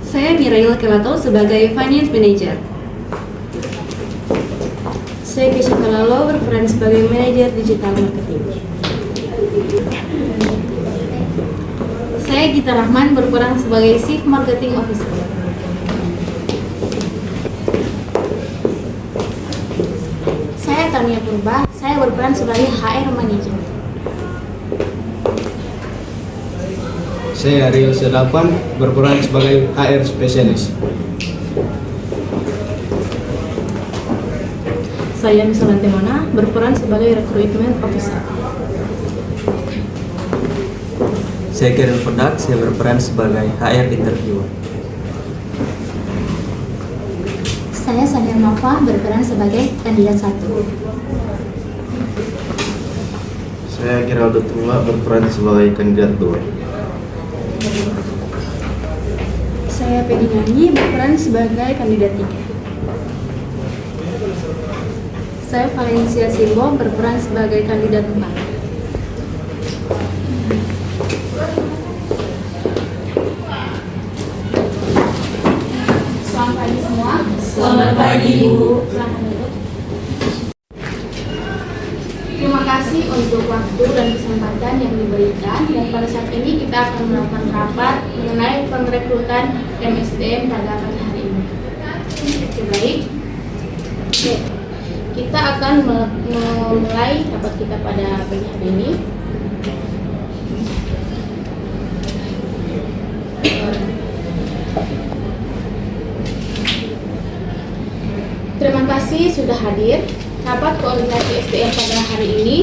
Saya Mirail Kelato sebagai Finance Manager. Saya Kesha Kalalo berperan sebagai Manajer Digital Marketing. Saya Gita Rahman berperan sebagai Chief Marketing Officer. Saya Tania Purba, saya berperan sebagai HR Manager. Saya Ariel Sedapan berperan sebagai HR Specialist. Saya Misalante Mona berperan sebagai Recruitment Officer. Saya Kirill Fodak, saya berperan sebagai HR Interviewer. Saya Sania Nova berperan sebagai kandidat 1. Saya Geraldo Tuma berperan sebagai kandidat 2. Saya Peggy Nyanyi berperan sebagai kandidat 3. Saya Valencia Simbo berperan sebagai kandidat 4. Selamat pagi semua. Selamat pagi, Bu. Silakan duduk. Terima kasih untuk waktu dan kesempatan yang diberikan, dan pada saat ini kita akan melakukan rapat mengenai pengrekrutan MSDM pada pagi hari ini. Oke, baik. Oke. Kita akan memulai rapat kita pada pagi hari ini. Terima kasih sudah hadir. Rapat koordinasi SDM pada hari ini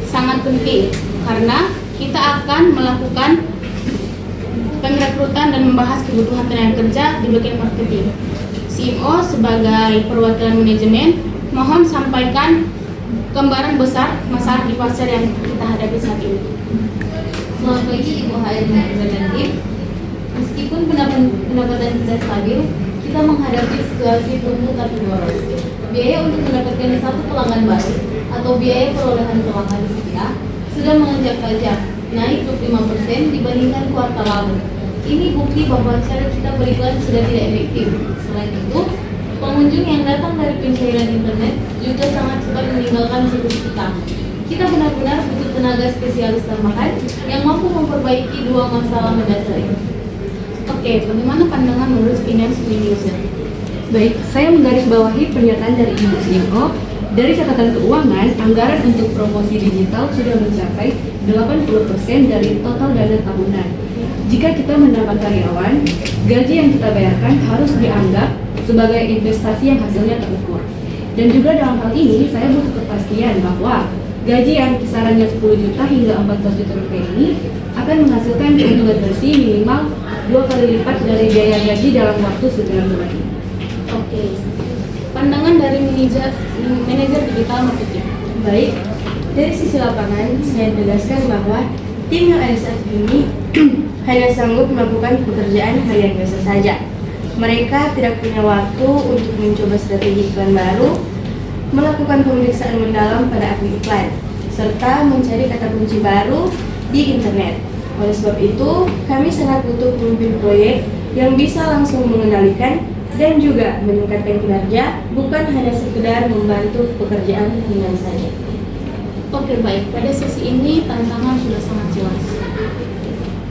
sangat penting karena kita akan melakukan pengrekrutan dan membahas kebutuhan tenaga kerja di bagian marketing. CEO sebagai perwakilan manajemen mohon sampaikan gambaran besar masalah di pasar yang kita hadapi saat ini. Selamat pagi Ibu HR Manager dan tim. Meskipun pendapatan kita stabil, kita menghadapi situasi tumbuh tapi boros. Biaya untuk mendapatkan satu pelanggan baru atau biaya perolehan pelanggan setia sudah menginjak tajam, naik 25% dibandingkan kuartal lalu. Ini bukti bahwa cara kita beriklan sudah tidak efektif. Selain itu, pengunjung yang datang dari pencairan internet juga sangat cepat meninggalkan situs kita. Kita benar-benar butuh tenaga spesialis tambahan yang mampu memperbaiki dua masalah mendasar ini. Oke, bagaimana pandangan menurut Finance Manager? Baik, saya menggarisbawahi pernyataan dari Ibu CEO. Dari catatan keuangan, anggaran untuk promosi digital sudah mencapai 80% dari total dana tahunan. Jika kita menambah karyawan, gaji yang kita bayarkan harus dianggap sebagai investasi yang hasilnya terukur. Dan juga dalam hal ini, saya butuh kepastian bahwa gaji yang kisarannya 10 juta hingga 14 juta rupiah ini akan menghasilkan keuntungan bersih minimal 2 kali lipat dari biaya gaji dalam waktu 9 bulan. Oke, pandangan dari manajer digital marketing. Baik, dari sisi lapangan, saya tegaskan bahwa tim yang ada saat ini hanya sanggup melakukan pekerjaan harian biasa saja. Mereka tidak punya waktu untuk mencoba strategi iklan baru, melakukan pemeriksaan mendalam pada akun iklan, serta mencari kata kunci baru di internet. Oleh sebab itu, kami sangat butuh pemimpin proyek yang bisa langsung mengendalikan dan juga meningkatkan kinerja, bukan hanya sekedar membantu pekerjaan ringan saja. Oke, baik. Pada sesi ini tantangan sudah sangat jelas.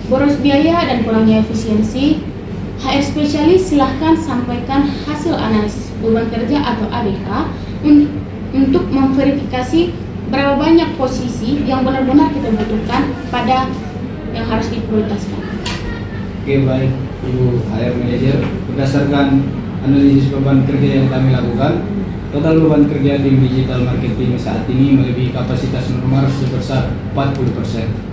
Boros biaya dan kurangnya efisiensi. HR spesialis silahkan sampaikan hasil analisis beban kerja atau ABK untuk memverifikasi berapa banyak posisi yang benar-benar kita butuhkan pada yang harus diprioritaskan. Oke, baik Ibu HR Manager, berdasarkan analisis beban kerja yang kami lakukan, total beban kerja tim digital marketing saat ini melebihi kapasitas normal sebesar 40%.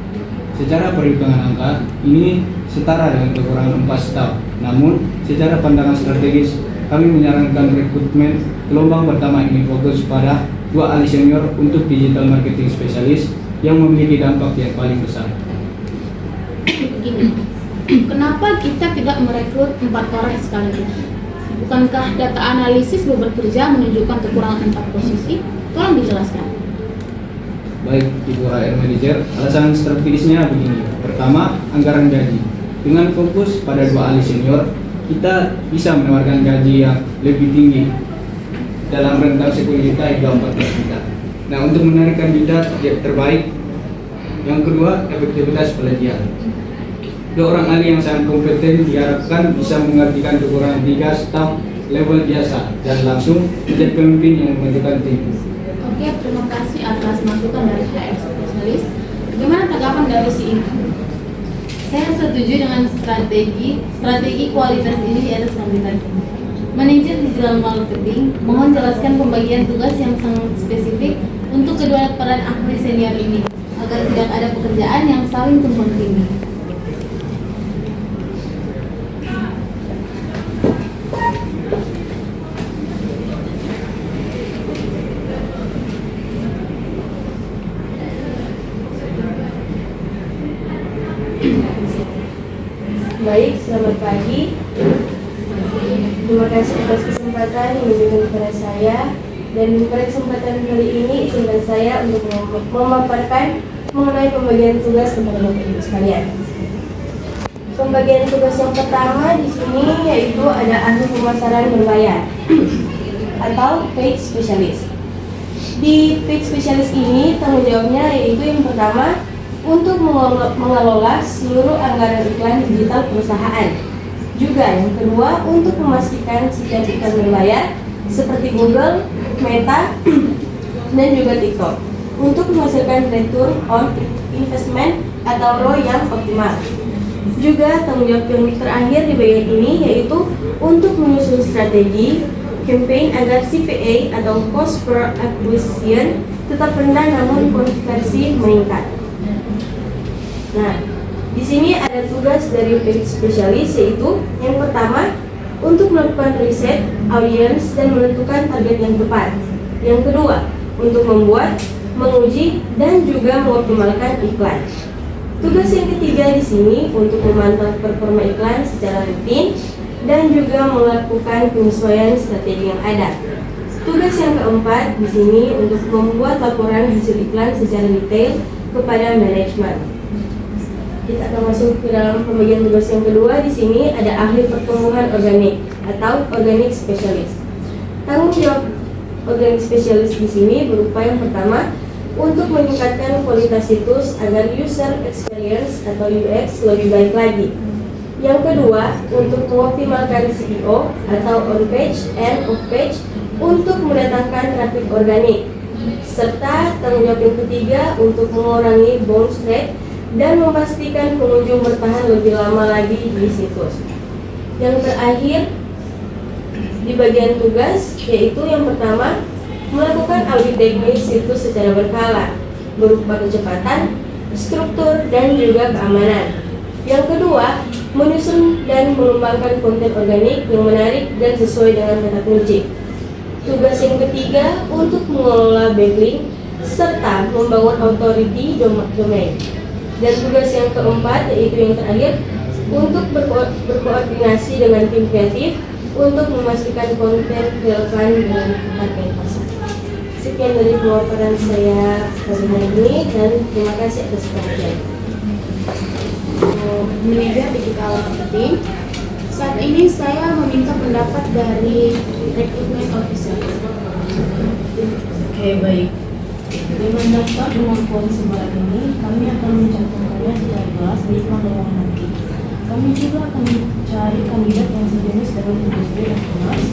Secara perhitungan angka, ini setara dengan kekurangan 4 staf. Namun, secara pandangan strategis, kami menyarankan rekrutmen gelombang pertama ini fokus pada 2 ahli senior untuk digital marketing spesialis yang memiliki dampak yang paling besar. Begini, kenapa kita tidak merekrut 4 orang sekaligus? Bukankah data analisis beban kerja menunjukkan kekurangan 4 posisi? Tolong dijelaskan. Baik Ibu HR Manager, alasan strategisnya begini. Pertama, anggaran gaji. Dengan fokus pada 2 ahli senior, kita bisa menawarkan gaji yang lebih tinggi dalam rentang 10 juta hingga 14 juta. Nah, untuk menarik kandidat terbaik, yang kedua, efektivitas pelatihan. 2 orang ahli yang sangat kompeten diharapkan bisa mengertikan kekurangan 3 staf level biasa dan langsung menjadi pemimpin yang membentukkan tim. Oke, terima kasih atas masukan dari HR spesialis. Bagaimana tanggapan dari si ini? Saya setuju dengan strategi kualitas ini di atas kuantitas ini. Manajer digital marketing mohon jelaskan pembagian tugas yang sangat spesifik untuk kedua peran ahli senior ini agar tidak ada pekerjaan yang saling tumpang tindih. Baik, selamat pagi. Terima kasih atas kesempatan yang diberikan kepada saya. Dan pada kesempatan kali ini izinkan saya untuk memaparkan mengenai pembagian tugas kepada Bapak Ibu sekalian. Pembagian tugas yang pertama di sini yaitu ada ahli pemasaran berbayar atau paid specialist. Di paid specialist ini tanggung jawabnya yaitu yang pertama untuk mengelola seluruh anggaran iklan digital perusahaan. Juga yang kedua untuk memastikan setiap iklan berbayar seperti Google, Meta, dan juga TikTok untuk menghasilkan return on investment atau ROI yang optimal. Juga tanggung jawab yang terakhir di bagian ini yaitu untuk menyusun strategi campaign agar CPA atau cost per acquisition tetap rendah namun konversi meningkat. Nah, di sini ada tugas dari paid specialist yaitu yang pertama untuk melakukan riset audiens dan menentukan target yang tepat. Yang kedua, untuk membuat, menguji dan juga mengoptimalkan iklan. Tugas yang ketiga di sini untuk memantau performa iklan secara rutin dan juga melakukan penyesuaian strategi yang ada. Tugas yang keempat di sini untuk membuat laporan hasil iklan secara detail kepada manajemen. Kita akan masuk ke dalam pembagian tugas yang kedua. Di sini ada ahli pertumbuhan organik atau organic specialist. Tanggung jawab organic specialist di sini berupa yang pertama untuk meningkatkan kualitas situs agar user experience atau UX lebih baik lagi. Yang kedua untuk mengoptimalkan SEO atau on page and off page untuk mendatangkan traffic organik. Serta tanggung jawab yang ketiga untuk mengurangi bounce rate dan memastikan pengunjung bertahan lebih lama lagi di situs. Yang terakhir di bagian tugas yaitu yang pertama melakukan audit teknis situs secara berkala berupa kecepatan, struktur, dan juga keamanan. Yang kedua, menyusun dan mengembangkan konten organik yang menarik dan sesuai dengan kata kunci. Tugas yang ketiga untuk mengelola backlink serta membangun authority domain. Dan tugas yang keempat yaitu yang terakhir untuk berkoordinasi dengan tim kreatif untuk memastikan konten relevan dengan target pasar. Sekian dari pemaparan saya pada hari ini dan terima kasih atas perhatian. Manajer digital marketing. Saat ini saya meminta pendapat dari recruitment officer. Oke, baik. Dengan daftar kemampuan sebelah ini, kami akan mencantumkannya secara jelas di iklan lowongan nanti. Kami juga akan mencari kandidat yang sejenis dengan industri dan kemas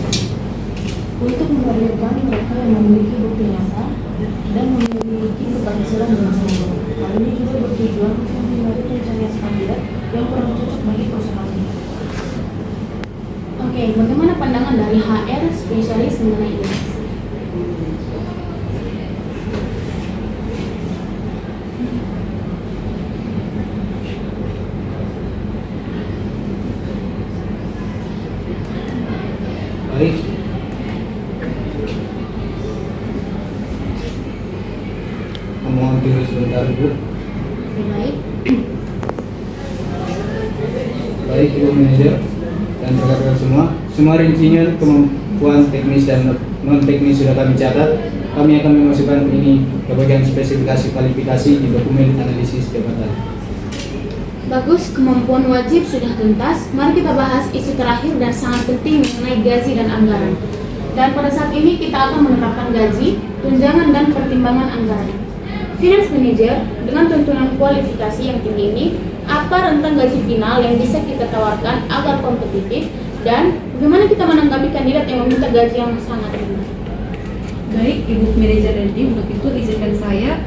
untuk menghadirkan mereka yang memiliki bukti nyata dan memiliki keberhasilan dengan sempurna. Hal ini juga bertujuan untuk menghindari pencarian kandidat yang kurang cocok bagi perusahaan ini. Oke, bagaimana pandangan dari HR spesialis mengenai ini? Baik. Mohon tunggu sebentar, Bu. Baik. Baik, Ibu Manajer dan rekan-rekan semua rincian kemampuan teknis dan non teknis sudah kami catat. Kami akan memasukkan ini ke bagian spesifikasi kualifikasi di dokumen analisis jabatan. Bagus, kemampuan wajib sudah tuntas. Mari kita bahas isu terakhir dan sangat penting mengenai gaji dan anggaran. Dan pada saat ini kita akan menetapkan gaji, tunjangan dan pertimbangan anggaran. Finance Manager dengan tuntunan kualifikasi yang tinggi ini, apa rentang gaji final yang bisa kita tawarkan agar kompetitif dan bagaimana kita menanggapi kandidat yang meminta gaji yang sangat rendah? Baik, Ibu Manajer dan tim, untuk itu izinkan saya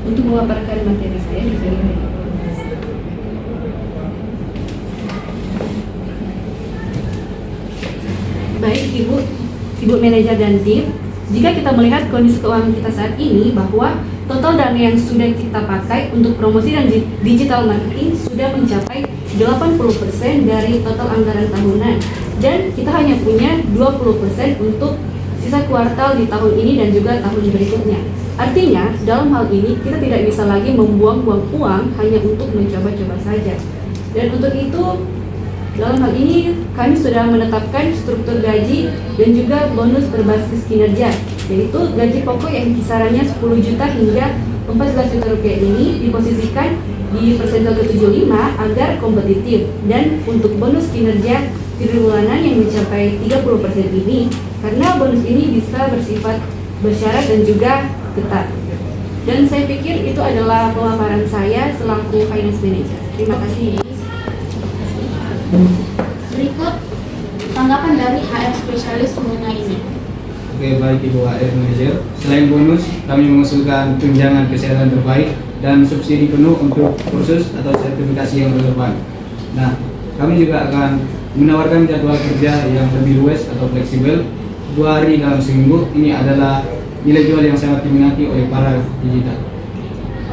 untuk memaparkan materi saya di sini. Baik, Ibu Manajer dan tim, jika kita melihat kondisi keuangan kita saat ini bahwa total dana yang sudah kita pakai untuk promosi dan digital marketing sudah mencapai 80% dari total anggaran tahunan, dan kita hanya punya 20% untuk sisa kuartal di tahun ini dan juga tahun berikutnya. Artinya, dalam hal ini kita tidak bisa lagi membuang-buang uang hanya untuk mencoba-coba saja. Dan untuk itu, dalam hal ini kami sudah menetapkan struktur gaji dan juga bonus berbasis kinerja, yaitu gaji pokok yang kisarannya 10 juta hingga 14 juta rupiah ini diposisikan di persentase 75 agar kompetitif, dan untuk bonus kinerja bulanan yang mencapai 30% ini, karena bonus ini bisa bersifat bersyarat dan juga ketat. Dan saya pikir itu adalah pemaparan saya selaku Finance Manager. Terima kasih. Berikut tanggapan dari HR spesialis mengenai ini. Oke, baik Ibu HR Manager. Selain bonus, kami mengusulkan tunjangan kesehatan terbaik dan subsidi penuh untuk kursus atau sertifikasi yang relevan. Nah, kami juga akan menawarkan jadwal kerja yang lebih luas atau fleksibel 2 hari dalam seminggu. Ini adalah nilai jual yang sangat diminati oleh para digital.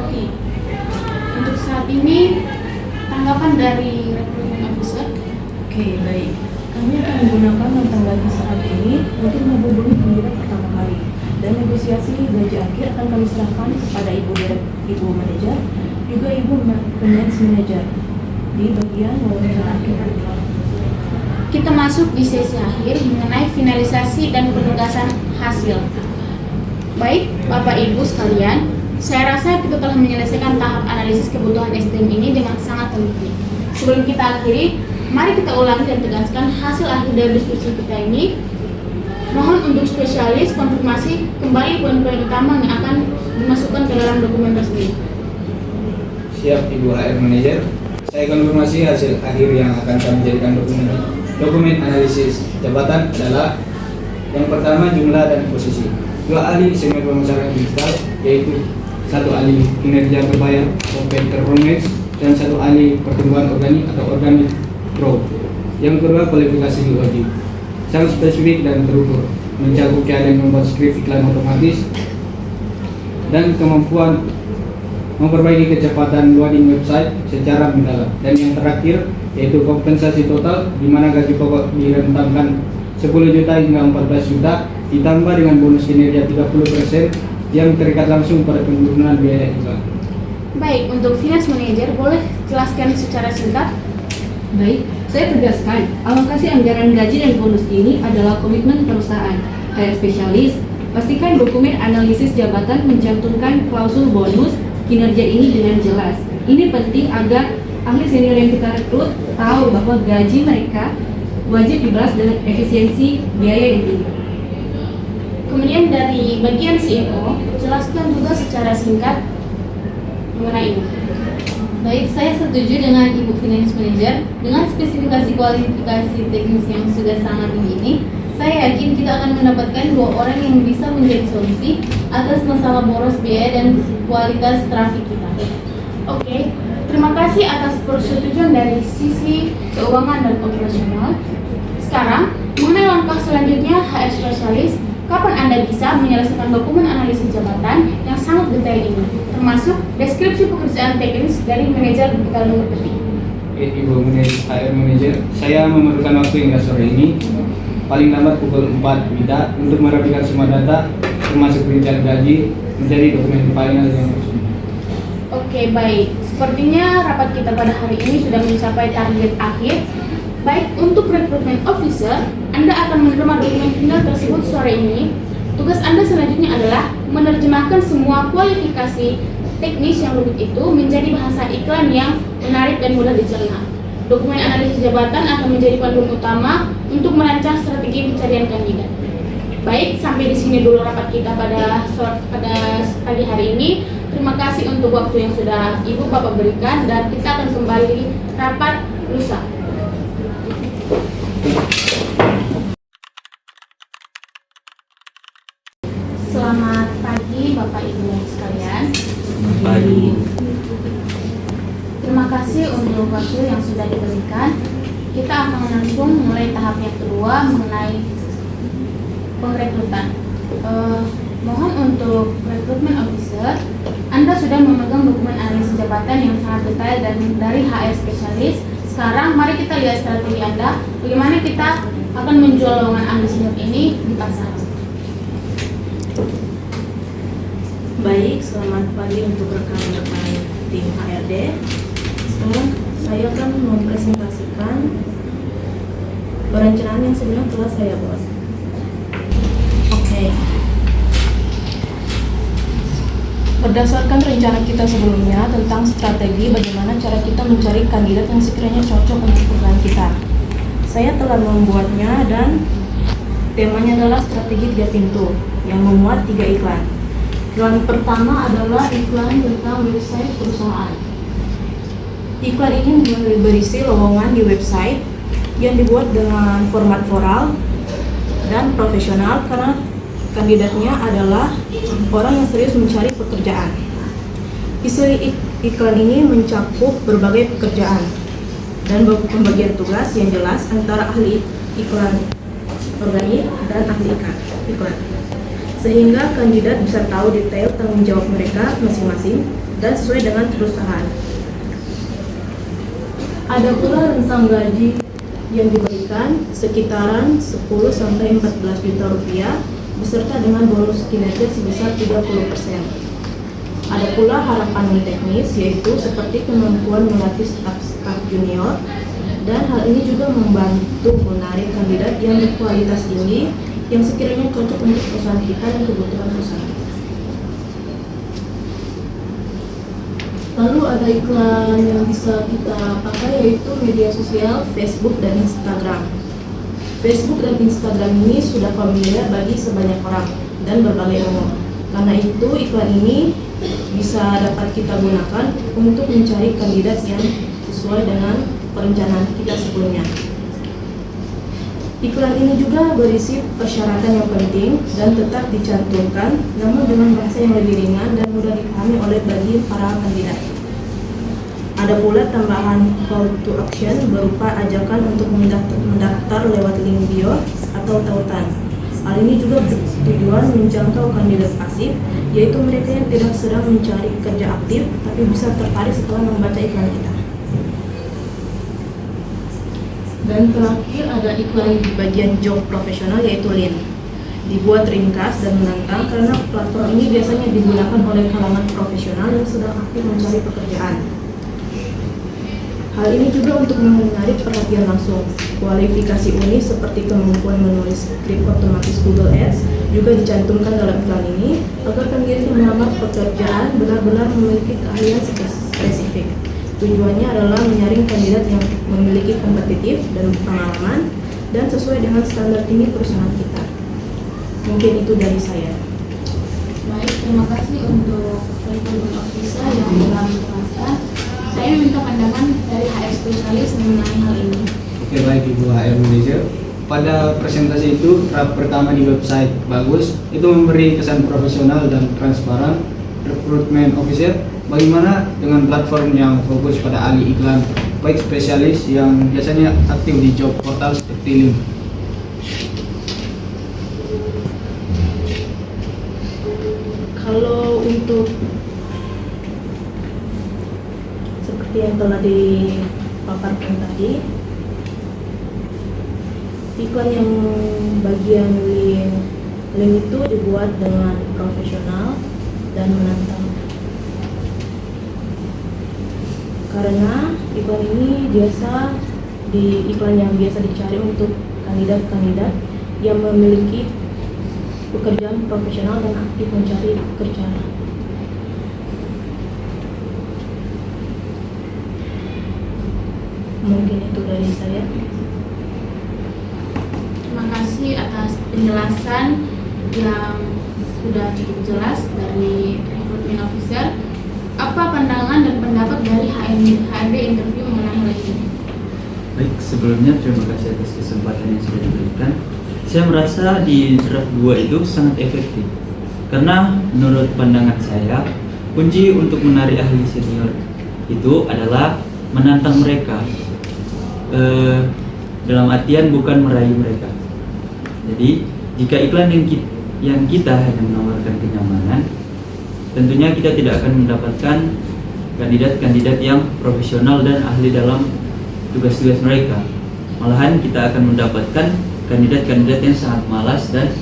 Oke. Untuk saat ini tanggapan dari recruitment officer. Oke, baik. Kami akan menggunakan rentang gaji saat ini untuk menghubungi kandidat pertama kali, dan negosiasi gaji akhir akan kami serahkan kepada Ibu Manajer, juga Ibu Finance Manager di bagian wawancara akhir. Kita masuk di sesi akhir mengenai finalisasi dan penugasan hasil. Baik, Bapak Ibu sekalian, saya rasa kita telah menyelesaikan tahap analisis kebutuhan SDM ini dengan sangat teliti. Sebelum kita akhiri, mari kita ulangi dan tegaskan hasil akhir dari diskusi kita ini. Mohon untuk spesialis konfirmasi kembali poin-poin utama yang akan dimasukkan ke dalam dokumen tersebut. Siap Ibu HR Manager. Saya konfirmasi hasil akhir yang akan kami jadikan dokumen analisis jabatan adalah: yang pertama, jumlah dan posisi. 2 ahli segmen pemasaran digital, yaitu 1 ahli kinerja berbayar performance dan 1 ahli pertumbuhan organik atau organic growth. Yang kedua, kualifikasi wajib, sangat spesifik dan terukur, mencakup keahlian membuat skrip iklan otomatis dan kemampuan memperbaiki kecepatan loading website secara mendalam. Dan yang terakhir, yaitu kompensasi total, di mana gaji pokok direntangkan 10 juta hingga 14 juta, ditambah dengan bonus kinerja 30% yang terikat langsung pada penurunan biaya iklan. Baik, untuk Finance Manager boleh jelaskan secara singkat? Baik, saya tegaskan, alokasi anggaran gaji dan bonus ini adalah komitmen perusahaan. HR spesialis, pastikan dokumen analisis jabatan mencantumkan klausul bonus kinerja ini dengan jelas. Ini penting agar ahli senior yang kita rekrut tahu bahwa gaji mereka wajib dibalas dengan efisiensi biaya yang tinggi. Kemudian dari bagian CEO, jelaskan juga secara singkat mengenai ini. Baik, saya setuju dengan Ibu Finance Manager. Dengan spesifikasi kualifikasi teknis yang sudah sangat tinggi ini, saya yakin kita akan mendapatkan 2 orang yang bisa menjadi solusi atas masalah boros biaya dan kualitas trafik kita. Oke, terima kasih atas persetujuan dari sisi keuangan dan operasional. Sekarang, mengenai langkah selanjutnya HR spesialis, kapan Anda bisa menyelesaikan dokumen analisis jabatan yang sangat detail ini, termasuk deskripsi pekerjaan teknis dari manajer digital nomor ketik. Ibu HR Manager, saya memerlukan waktu hingga sore ini, paling lambat pukul 4 WITA, untuk merapikan semua data, termasuk rincian gaji, menjadi dokumen final yang resmi. Oke, baik. Sepertinya rapat kita pada hari ini sudah mencapai target akhir. Baik, untuk recruitment officer, Anda akan menerima dokumen final tersebut sore ini. Tugas Anda selanjutnya adalah menerjemahkan semua kualifikasi teknis yang rumit itu menjadi bahasa iklan yang menarik dan mudah dicerna. Dokumen analisis jabatan akan menjadi panduan utama untuk merancang strategi pencarian kandidat. Baik, sampai di sini dulu rapat kita pada pagi hari ini. Terima kasih untuk waktu yang sudah Ibu Bapak berikan, dan kita akan kembali rapat lusa. Selamat pagi Bapak Ibu sekalian. Pagi. Terima kasih untuk waktu yang sudah diberikan. Kita akan langsung mulai tahap yang kedua mengenai pengrekrutan. Mohon untuk rekrutmen officer, Anda sudah memegang dokumen analisis jabatan yang sangat detail dan dari HR spesialis. Sekarang mari kita lihat strategi Anda, bagaimana kita akan menjual lowongan Anda senior ini di pasar. Baik, selamat pagi untuk rekan-rekan tim HRD. Sekarang saya akan mempresentasikan perencanaan yang sebenarnya telah saya buat. Oke. Berdasarkan rencana kita sebelumnya tentang strategi bagaimana cara kita mencari kandidat yang sekiranya cocok untuk perusahaan kita, saya telah membuatnya dan temanya adalah strategi 3 pintu yang memuat 3 iklan. Iklan pertama adalah iklan tentang website perusahaan. Iklan ini berisi lowongan di website yang dibuat dengan format floral dan profesional karena kandidatnya adalah orang yang serius mencari pekerjaan. Isi iklan ini mencakup berbagai pekerjaan dan pembagian tugas yang jelas antara ahli iklan organik dan ahli iklan, sehingga kandidat bisa tahu detail tanggung jawab mereka masing-masing dan sesuai dengan perusahaan. Ada pula rentang gaji yang diberikan sekitaran 10-14 juta rupiah beserta dengan bonus kinerja sebesar 30%. Ada pula harapan non-teknis, yaitu seperti kemampuan melatih staf junior, dan hal ini juga membantu menarik kandidat yang berkualitas tinggi yang sekiranya cocok untuk perusahaan kita dan kebutuhan perusahaan. Lalu ada iklan yang bisa kita pakai, yaitu media sosial Facebook dan Instagram. Facebook dan Instagram ini sudah familiar bagi sebanyak orang dan berbagai umur. Karena itu iklan ini bisa dapat kita gunakan untuk mencari kandidat yang sesuai dengan perencanaan kita sebelumnya. Iklan ini juga berisi persyaratan yang penting dan tetap dicantumkan, namun dengan bahasa yang lebih ringan dan mudah dipahami oleh bagi para kandidat. Ada pula tambahan call to action berupa ajakan untuk mendaftar lewat link bio atau tautan. Hal ini juga bertujuan menjangkau kandidat pasif, yaitu mereka yang tidak sedang mencari kerja aktif tapi bisa tertarik setelah membaca iklan kita. Dan terakhir ada iklan di bagian job profesional, yaitu link. Dibuat ringkas dan menantang karena platform ini biasanya digunakan oleh kalangan profesional yang sedang aktif mencari pekerjaan. Hal ini juga untuk menarik perhatian langsung. Kualifikasi unik seperti kemampuan menulis skrip otomatis Google Ads juga dicantumkan dalam iklan ini agar kandidat yang melamar pekerjaan benar-benar memiliki keahlian spesifik. Tujuannya adalah menyaring kandidat yang memiliki kompetitif dan pengalaman dan sesuai dengan standar tinggi perusahaan kita. Mungkin itu dari saya. Baik, terima kasih untuk rekrutmen officer yang telah menjelaskan. Saya minta pandangan dari HR spesialis mengenai hal ini. Oke, baik Ibu HR Manager. Pada presentasi itu, draft pertama di website bagus, itu memberi kesan profesional dan transparan. Rekrutmen officer, bagaimana dengan platform yang fokus pada ahli iklan, baik spesialis yang biasanya aktif di job portal seperti link? Kalau untuk seperti yang telah dipaparkan tadi, iklan yang bagian link itu dibuat dengan profesional dan menantang. Karena iklan ini iklan yang biasa dicari untuk kandidat-kandidat yang memiliki pekerjaan profesional dan aktif mencari pekerjaan. Mungkin itu dari saya. Terima kasih atas penjelasan yang sudah cukup jelas dari recruitment officer. Apa pandangan dan pendapat dari HRD interview mengenai hal ini? Baik, sebelumnya terima kasih atas kesempatan yang sudah diberikan. Saya merasa di draft 2 itu sangat efektif. Karena menurut pandangan saya, kunci untuk menarik ahli senior itu adalah menantang mereka. Dalam artian bukan merayu mereka. Jadi, jika iklan yang kita hanya menawarkan kenyamanan, tentunya kita tidak akan mendapatkan kandidat-kandidat yang profesional dan ahli dalam tugas-tugas mereka. Malahan kita akan mendapatkan kandidat-kandidat yang sangat malas dan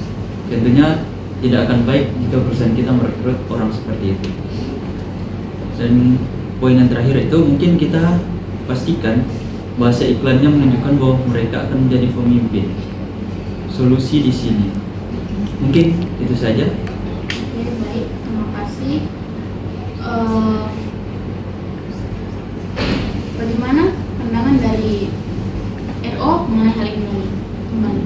tentunya tidak akan baik jika perusahaan kita merekrut orang seperti itu. Dan poin yang terakhir itu mungkin kita pastikan bahasa iklannya menunjukkan bahwa mereka akan menjadi pemimpin. Solusi di sini. Mungkin itu saja. Oke, baik, terima kasih. Bagaimana pandangan dari RO mengenai hal ini? Kembali.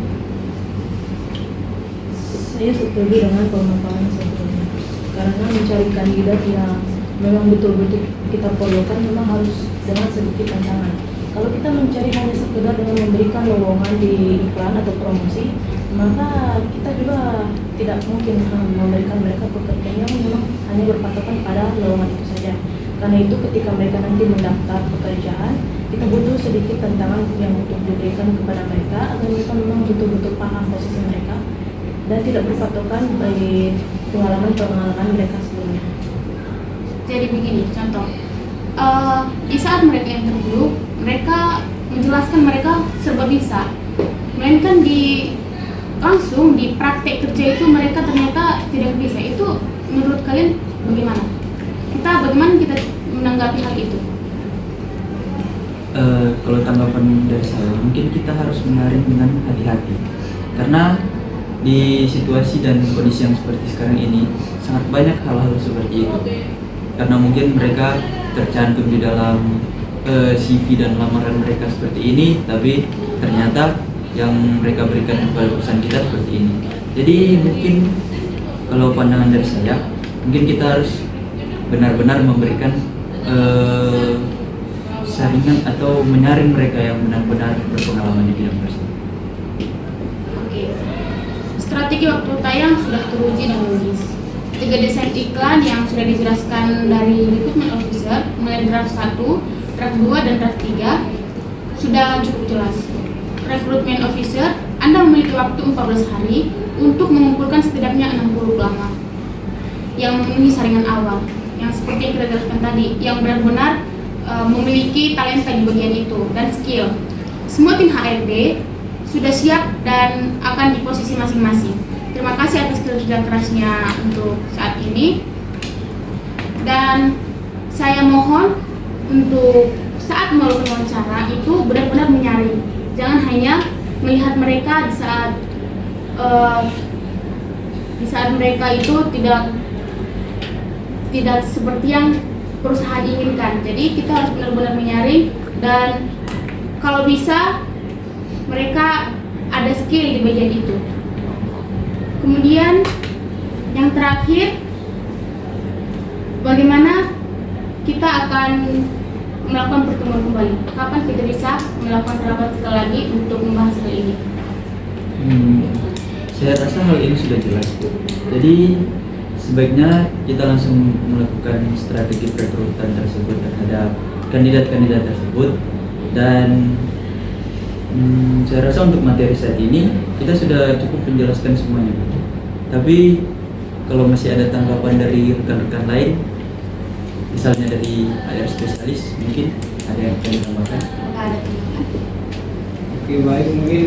Saya setuju dengan pemaparan sebelumnya. Karena mencari kandidat yang memang betul-betul kita perlukan memang harus dengan sedikit tantangan. Kalau kita mencari hanya sekedar dengan memberikan lowongan di iklan atau promosi, maka kita juga tidak mungkin memberikan mereka pekerjaan yang memang hanya berpatokan pada lowongan itu saja. Karena itu ketika mereka nanti mendaftar pekerjaan, kita butuh sedikit tantangan yang untuk diberikan kepada mereka agar mereka memang betul-betul paham posisi mereka dan tidak berpatokan dari pengalaman mereka sebelumnya. Jadi begini, contoh, di saat mereka interview, mereka menjelaskan mereka serba bisa, melainkan langsung di praktek kerja itu mereka ternyata tidak bisa. Itu menurut kalian bagaimana? Bagaimana kita menanggapi hal itu? Kalau tanggapan dari saya, mungkin kita harus menyaring dengan hati-hati. Karena di situasi dan kondisi yang seperti sekarang ini, sangat banyak hal-hal seperti itu. Karena mungkin mereka tercantum di dalam CV dan lamaran mereka seperti ini, tapi ternyata yang mereka berikan kepada perusahaan kita seperti ini. Jadi mungkin kalau pandangan dari saya, mungkin kita harus benar-benar memberikan saringan atau menyaring mereka yang benar-benar berpengalaman di bidang tersebut. Oke, strategi waktu tayang sudah teruji dan logis. 3 desain iklan yang sudah dijelaskan dari recruitment officer mulai draft 1, draft 2, dan draft 3 sudah cukup jelas. Recruitment officer, Anda memiliki waktu 14 hari untuk mengumpulkan setidaknya 60 pelamar yang memenuhi saringan awal, yang seperti yang kita jelaskan tadi, yang benar-benar memiliki talenta di bagian itu dan skill. Semua tim HRD sudah siap dan akan di posisi masing-masing. Terima kasih atas kerja kerasnya untuk saat ini. Dan saya mohon untuk saat melakukan wawancara itu benar-benar menyaring. Jangan hanya melihat mereka di saat mereka itu tidak seperti yang perusahaan inginkan. Jadi kita harus benar-benar menyaring dan kalau bisa mereka ada skill di bagian itu. Kemudian yang terakhir, bagaimana kita akan melakukan pertemuan kembali? Kapan kita bisa melakukan rapat sekali lagi untuk membahas hal ini? Saya rasa hal ini sudah jelas, Bu. Jadi sebaiknya kita langsung melakukan strategi perekrutan tersebut terhadap kandidat-kandidat tersebut. Dan saya rasa untuk materi saat ini kita sudah cukup menjelaskan semuanya, Bu. Tapi kalau masih ada tanggapan dari rekan-rekan lain, misalnya dari HR spesialis, mungkin ada yang bisa ditambahkan? Apakah ada tanggapan? Oke, baik, mungkin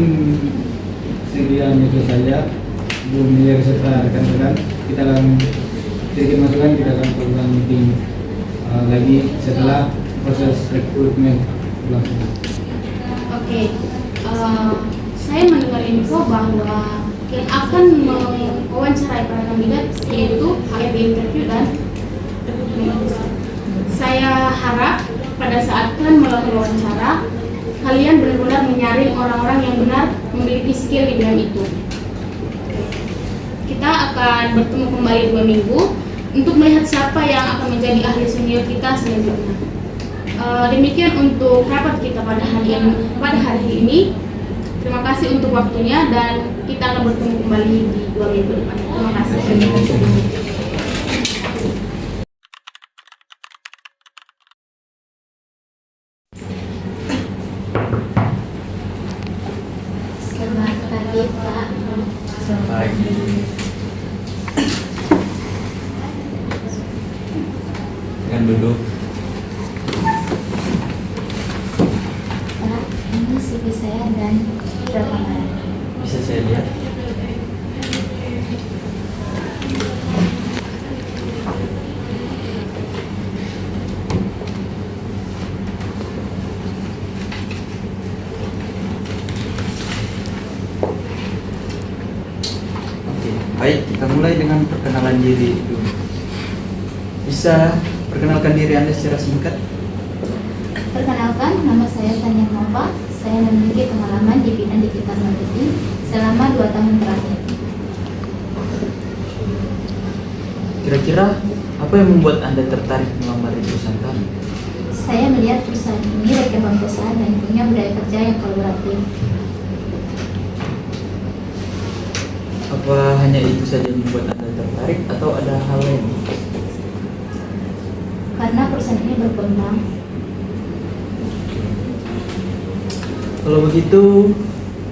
sekian itu saja Bu Miller serta rekan-rekan. Kita akan sedikit masukan, kita akan melakukan meeting lagi setelah proses rekrutmen berlangsung. Oke, saya mendengar info bahwa yang akan mewawancarai para kandidat yaitu HRD interview dan recruitment officer. Saya harap pada saat kalian melakukan wawancara, kalian benar-benar menyaring orang-orang yang benar memiliki skill di bidang itu. Kita akan bertemu kembali 2 minggu untuk melihat siapa yang akan menjadi ahli senior kita selanjutnya. Demikian untuk rapat kita pada hari ini. Terima kasih untuk waktunya dan kita akan bertemu kembali di 2 minggu depan. Terima kasih. Selamat pagi, Pak. Pagi. Kan duduk. Pak, ini CV saya dan rekaman. Bisa saya lihat? Oke, baik, kita mulai dengan perkenalan diri dulu. Bisa perkenalkan diri Anda secara singkat? Perkenalkan, nama saya Tanya Nova. Saya memiliki pengalaman di bidang digital marketing selama 2 tahun terakhir. Kira-kira apa yang membuat Anda tertarik melamar di perusahaan kami? Saya melihat perusahaan ini berkembang besar dan punya budaya kerja yang kolaboratif. Apa hanya itu saja yang membuat Anda tertarik atau ada hal lain? Karena perusahaan ini berkembang. Kalau begitu,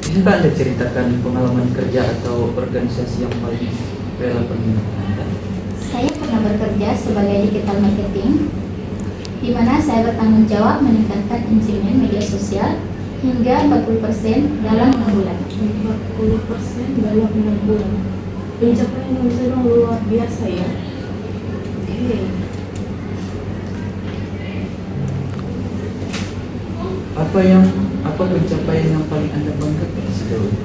bisakah Anda ceritakan pengalaman kerja atau organisasi yang paling relevan dengan Anda? Saya pernah bekerja sebagai digital marketing, di mana saya bertanggung jawab meningkatkan engagement media sosial hingga 40% dalam 6 bulan. 40% dalam 6 bulan. Pencapaian yang sedang luar biasa ya. Oke. Apa pencapaian yang paling Anda banggakan sejauh ini?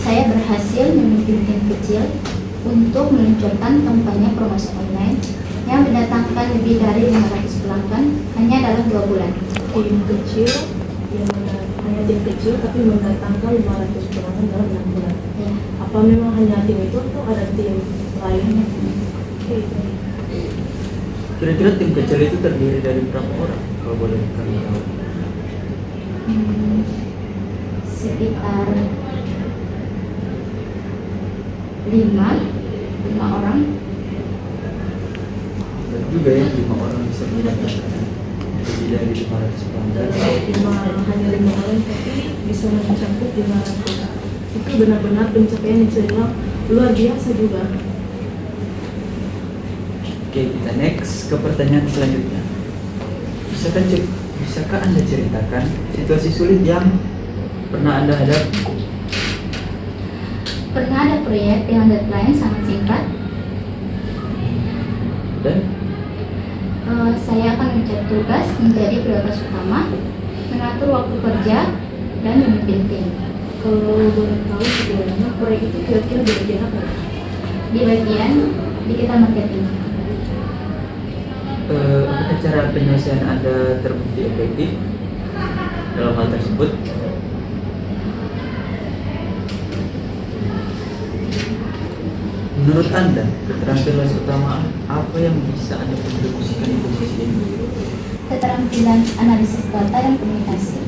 Saya berhasil memimpin tim kecil untuk meluncurkan kampanye promosi online yang mendatangkan lebih dari 500 pelanggan hanya dalam 2 bulan. Tim kecil yang hanya tim kecil tapi mendatangkan 500 pelanggan dalam 6 bulan. Ya. Apa memang hanya tim itu atau ada tim lain? Oke. Kira-kira tim kecil itu terdiri dari berapa orang? Kalau boleh kami tahu. Sekitar 5 orang. Dan juga ya 5 orang bisa mendatangkan lebih dari 500 pelanggan. Hanya 5 orang tapi bisa mencakup 500. Itu benar-benar pencapaian yang sedang luar biasa juga. Oke, kita next ke pertanyaan selanjutnya. Bisakah Anda ceritakan situasi sulit yang pernah Anda hadapi? Pernah ada proyek dengan deadline sangat singkat. Dan Saya akan mencari tugas menjadi prioritas utama, mengatur waktu kerja, dan memimpin tim. Kalau boleh tahu sebenarnya proyek itu kira-kira di bagian apa? Di bagian digital marketing. apakah cara penyelesaian Anda terbukti efektif dalam hal tersebut? Menurut Anda, keterampilan utama apa yang bisa Anda kontribusikan di posisi ini? Keterampilan analisis data dan komunikasi,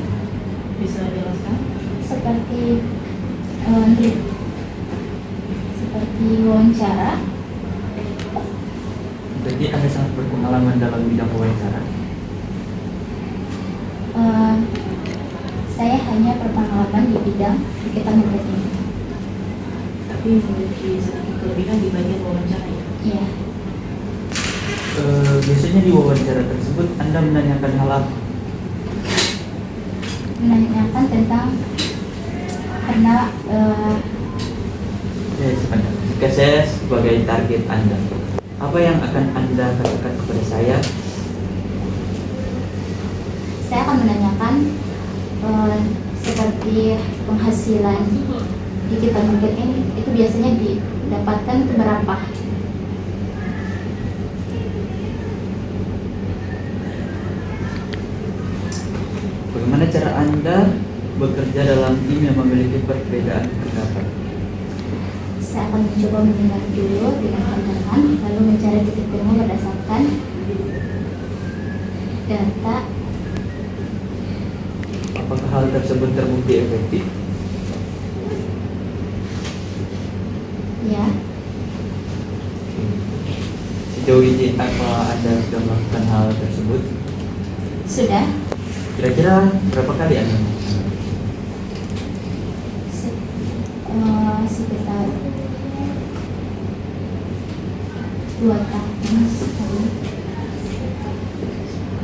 Bisa jelaskan? seperti wawancara. Berarti Anda sangat berpengalaman dalam bidang wawancara. Saya hanya berpengalaman di bidang digital marketing. Tapi memiliki sedikit kelebihan di bagian wawancara ya? Ya, Biasanya di wawancara tersebut Anda menanyakan hal apa? menanyakan tentang karena Sebentar. Jika saya sebagai target Anda, apa yang akan Anda katakan kepada saya? saya akan menanyakan seperti penghasilan digital marketing itu biasanya didapatkan itu berapa? Bagaimana cara Anda bekerja dalam tim yang memiliki perbedaan pendapat? Saya akan mencoba mendengar dulu dengan pandangan, lalu mencari titik temu berdasarkan data. Apakah hal tersebut terbukti efektif? Ya, Sejauh ini apa Anda sudah melakukan hal tersebut? sudah. Kira-kira berapa kali Anda melakukan? Sekitar 2 tahun sekali.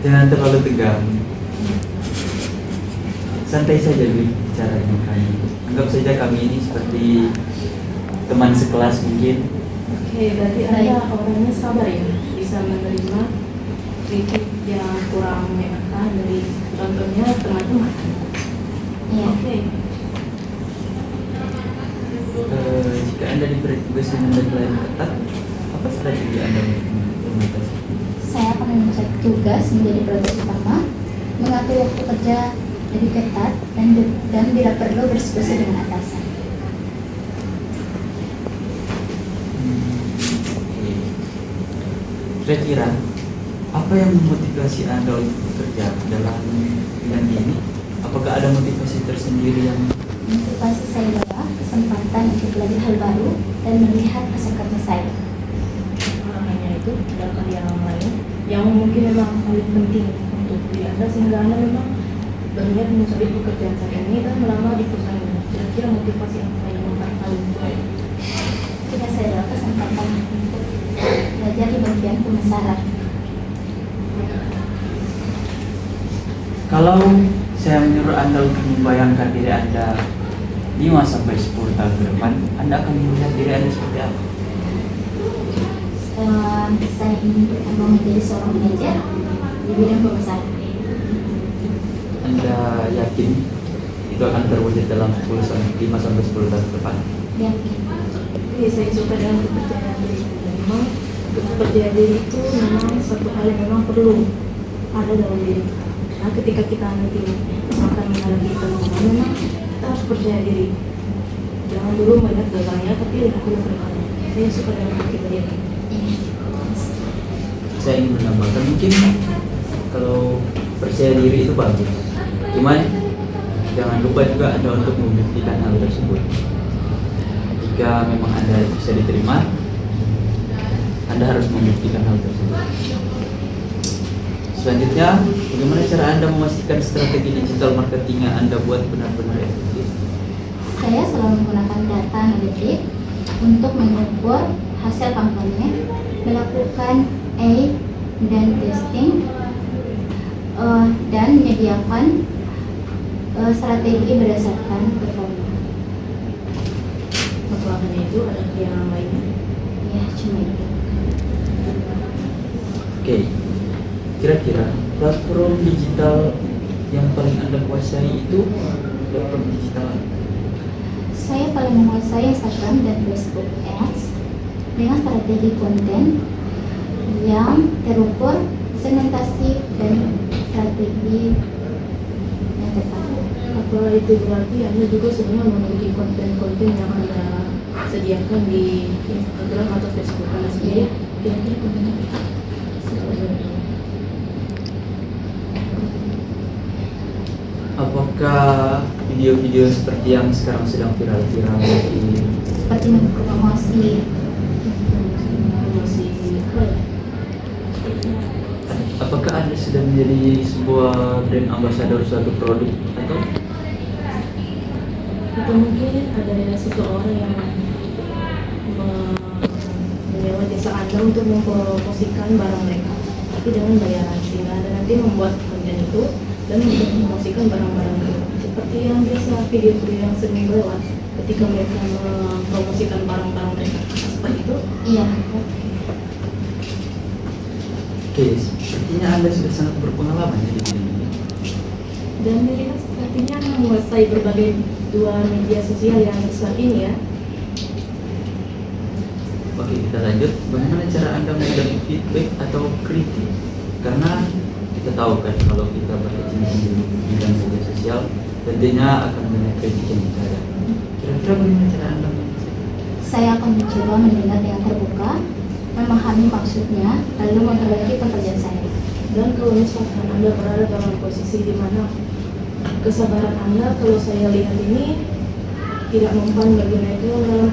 Jangan terlalu tegang. Santai saja bicara dengan kami. Anggap saja kami ini seperti teman sekelas mungkin. Oke, berarti Anda orangnya sabar ya, bisa menerima kritik yang kurang menyenangkan dari contohnya teman-teman. Iya. Oke. Jika Anda diberi tugas dengan deadline ketat, apa strategi Anda untuk mengatasi? Saya akan mencari tugas menjadi prioritas utama, mengatur waktu kerja lebih ketat, dan bila perlu berdiskusi dengan atasan. Oke. Kira-kira apa yang memotivasi Anda untuk bekerja dalam bidang ini? Apakah ada motivasi tersendiri yang Motivasi saya adalah kesempatan untuk belajar hal baru dan melihat hasil kerja saya. Hanya itu, ada hal yang lain yang mungkin memang paling penting untuk diri Anda sehingga Anda memang berniat mencari pekerjaan saat ini dan melamar di perusahaan ini. Kira-kira motivasi apa yang paling kuat? Tugas saya adalah kesempatan untuk belajar di bagian pemasaran. Kalau saya menyuruh Anda untuk membayangkan diri Anda 5-10 tahun ke depan, Anda akan melihat diri Anda seperti apa? Saya ingin berkembang menjadi seorang manajer di bidang pemasaran. Anda yakin itu akan terwujud dalam 5-10 tahun ke depan? Yakin. Oke, saya suka dengan kepercayaan diri. Memang kepercayaan diri itu memang satu hal yang memang perlu ada dalam diri kita. Nah, ketika kita nanti akan menghadapi tantangan, memang kita harus percaya diri. Jangan dulu melihat gagalnya, tapi lihat dulu gagalnya. Saya suka dengan kita diri. Saya ingin menambahkan mungkin kalau percaya diri itu bagus, cuman jangan lupa juga Anda untuk membuktikan hal tersebut. Jika memang Anda bisa diterima, Anda harus membuktikan hal tersebut. Selanjutnya, bagaimana cara Anda memastikan strategi digital marketing yang Anda buat benar-benar efektif? Saya selalu menggunakan data analitik untuk mengukur hasil kampanye, melakukan dan testing, dan menyediakan strategi berdasarkan performa. Masalahnya itu ada yang lainnya. Ya, cuma itu. Oke, kira-kira platform digital yang paling Anda kuasai itu platform digital apa? Saya paling menguasai Instagram dan Facebook Ads dengan strategi konten yang terukur, segmentasi, dan strategi yang tepat. Apa itu berarti Anda juga sebenarnya memiliki konten-konten yang Anda sediakan di Instagram atau Facebook Anda sendiri? Kira-kira konten apa? Apakah video-video seperti yang sekarang sedang viral-viral di Seperti mempromosi. Masih apa ya? apakah Anda sudah menjadi sebuah brand ambassador suatu produk atau Atau mungkin ada seseorang yang menyewa jasa Anda untuk mempromosikan barang mereka, tapi dengan bayaran, sehingga Anda nanti membuat konten itu dan mempromosikan barang-barang itu. Seperti yang biasa video-video yang sering lewat ketika mereka mempromosikan barang-barang mereka, seperti itu. Iya. Oke, sepertinya Anda sudah sangat berpengalaman di sini. Dan dilihat sepertinya menguasai berbagai dua media sosial yang besar ini ya. Oke, kita lanjut. Bagaimana cara Anda menghadapi feedback atau kritik? Karena kita tahu kan kalau kita berkecimpung di bidang media sosial tentunya akan banyak kritik yang kita ada. Kira-kira bagaimana cara Anda? Saya akan mencoba mendengar dengan terbuka, memahami maksudnya, lalu memperbaiki pekerjaan saya. Dan kalau misalkan Anda berada dalam posisi di mana kesabaran Anda, kalau saya lihat ini tidak mempan bagi mereka dalam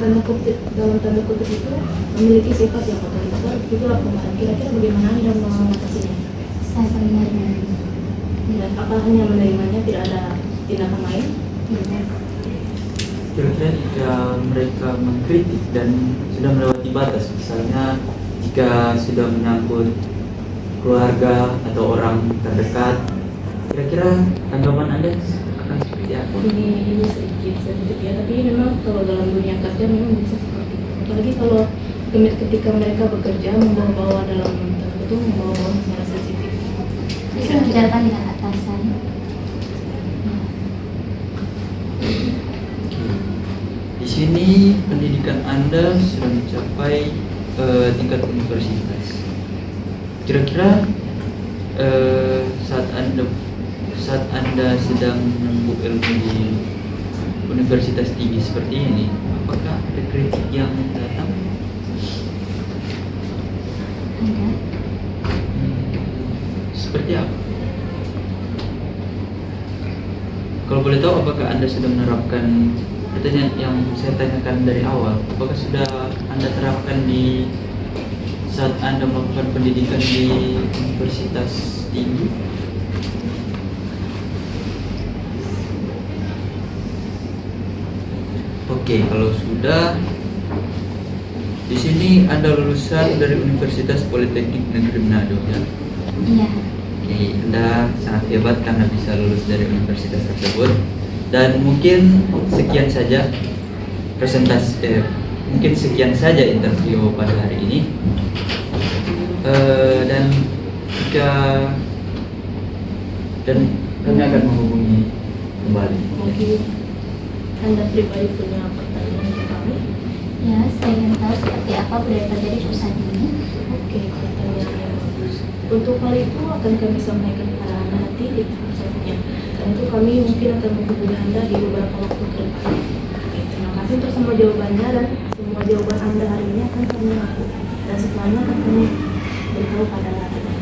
tanda kutip itu memiliki sifat yang otoriter, itulah pemarah. Kira-kira bagaimana Anda mengatasinya? Saya akan menerima. Dan apa hanya menerimanya, tidak ada tindakan lain? Kira-kira jika mereka mengkritik dan sudah melewati batas, misalnya jika sudah menyangkut keluarga atau orang terdekat, kira-kira tanggapan Anda akan seperti apa? Ini sedikit sensitif ya, tapi memang kalau dalam dunia kerja memang bisa seperti itu. Apalagi kalau ketika mereka bekerja membawa-bawa dalam itu membawa secara sensitif. Bisa membicarakan dengan atasan. Di sini pendidikan Anda sudah mencapai tingkat universitas. Kira-kira saat Anda sedang menempuh ilmu di universitas tinggi seperti ini, apakah ada kritik yang datang? Ada. Seperti apa? Kalau boleh tahu, apakah Anda sudah menerapkan pertanyaan yang saya tanyakan dari awal? Apakah sudah Anda terapkan di saat Anda melakukan pendidikan di universitas tinggi? Oke, kalau sudah, di sini Anda lulusan dari Universitas Politeknik Negeri Manado, ya? Iya. Oke, Anda sangat hebat karena bisa lulus dari universitas tersebut. Dan mungkin sekian saja mungkin sekian saja interview pada hari ini. Dan kami akan menghubungi kembali. Mungkin Anda pribadi punya pertanyaan ke kami? Ya, saya ingin tahu seperti apa budaya kerja di perusahaan ini. Oke, pertanyaan yang bagus. Untuk hal itu akan kami sampaikan kepada Anda nanti di selanjutnya. Dan itu kami mungkin akan menghubungi Anda di beberapa waktu ke depan. Oke, terima kasih untuk semua jawabannya, dan semua jawaban Anda hari ini akan kami lakukan. Dan setelahnya akan kami beritahu pada Anda.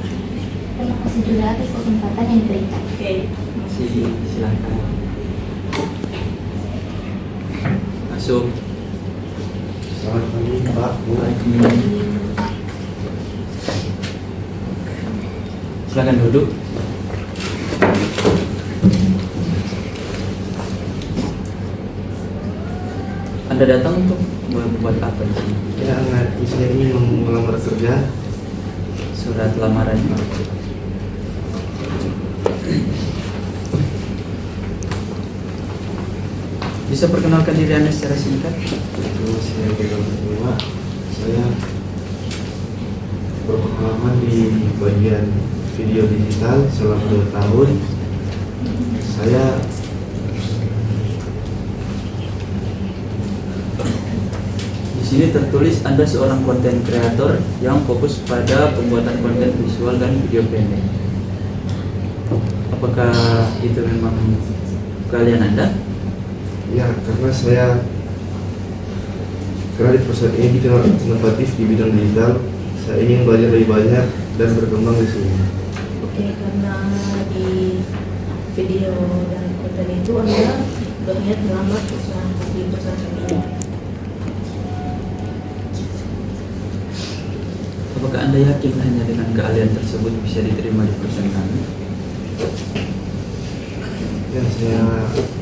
Terima kasih juga atas kesempatan yang diberikan. Oke, Silakan masuk. Selamat pagi Pak, Bu. Silakan duduk. Anda datang untuk membuat apa di sini? Ya, saya ingin melamar kerja. Surat lamarannya. Bisa perkenalkan diri Anda secara singkat? Itu saya Gerald Tumwa. Saya berpengalaman di bagian video digital selama 2 tahun. Saya Di sini tertulis Anda seorang konten kreator yang fokus pada pembuatan konten visual dan video pendek. Apakah itu memang kalian Anda? ya, karena di perusahaan ini dikenal inovatif di bidang digital, saya ingin belajar lebih banyak dan berkembang di sini. Oke, karena di video dan konten itu Anda berniat melamar di perusahaan ini. Apakah Anda yakin hanya dengan keahlian tersebut bisa diterima di perusahaan kami? Ya, saya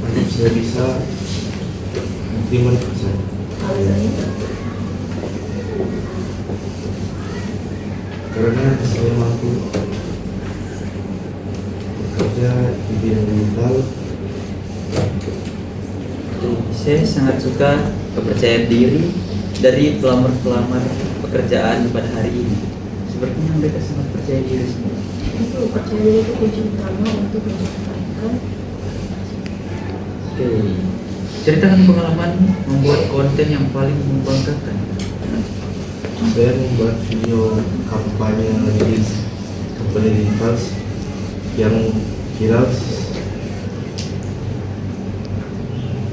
anggap saya bisa diterima di perusahaan. Alasannya? Karena saya mampu bekerja di bidang digital. Saya sangat suka kepercayaan diri dari pelamar-pelamar pekerjaan pada hari ini. Sepertinya mereka sangat percaya diri semua. Itu percaya diri itu kunci utama untuk mencapai. Oke, ceritakan pengalaman membuat konten yang paling membanggakan. Saya membuat video kampanye di company digital yang viral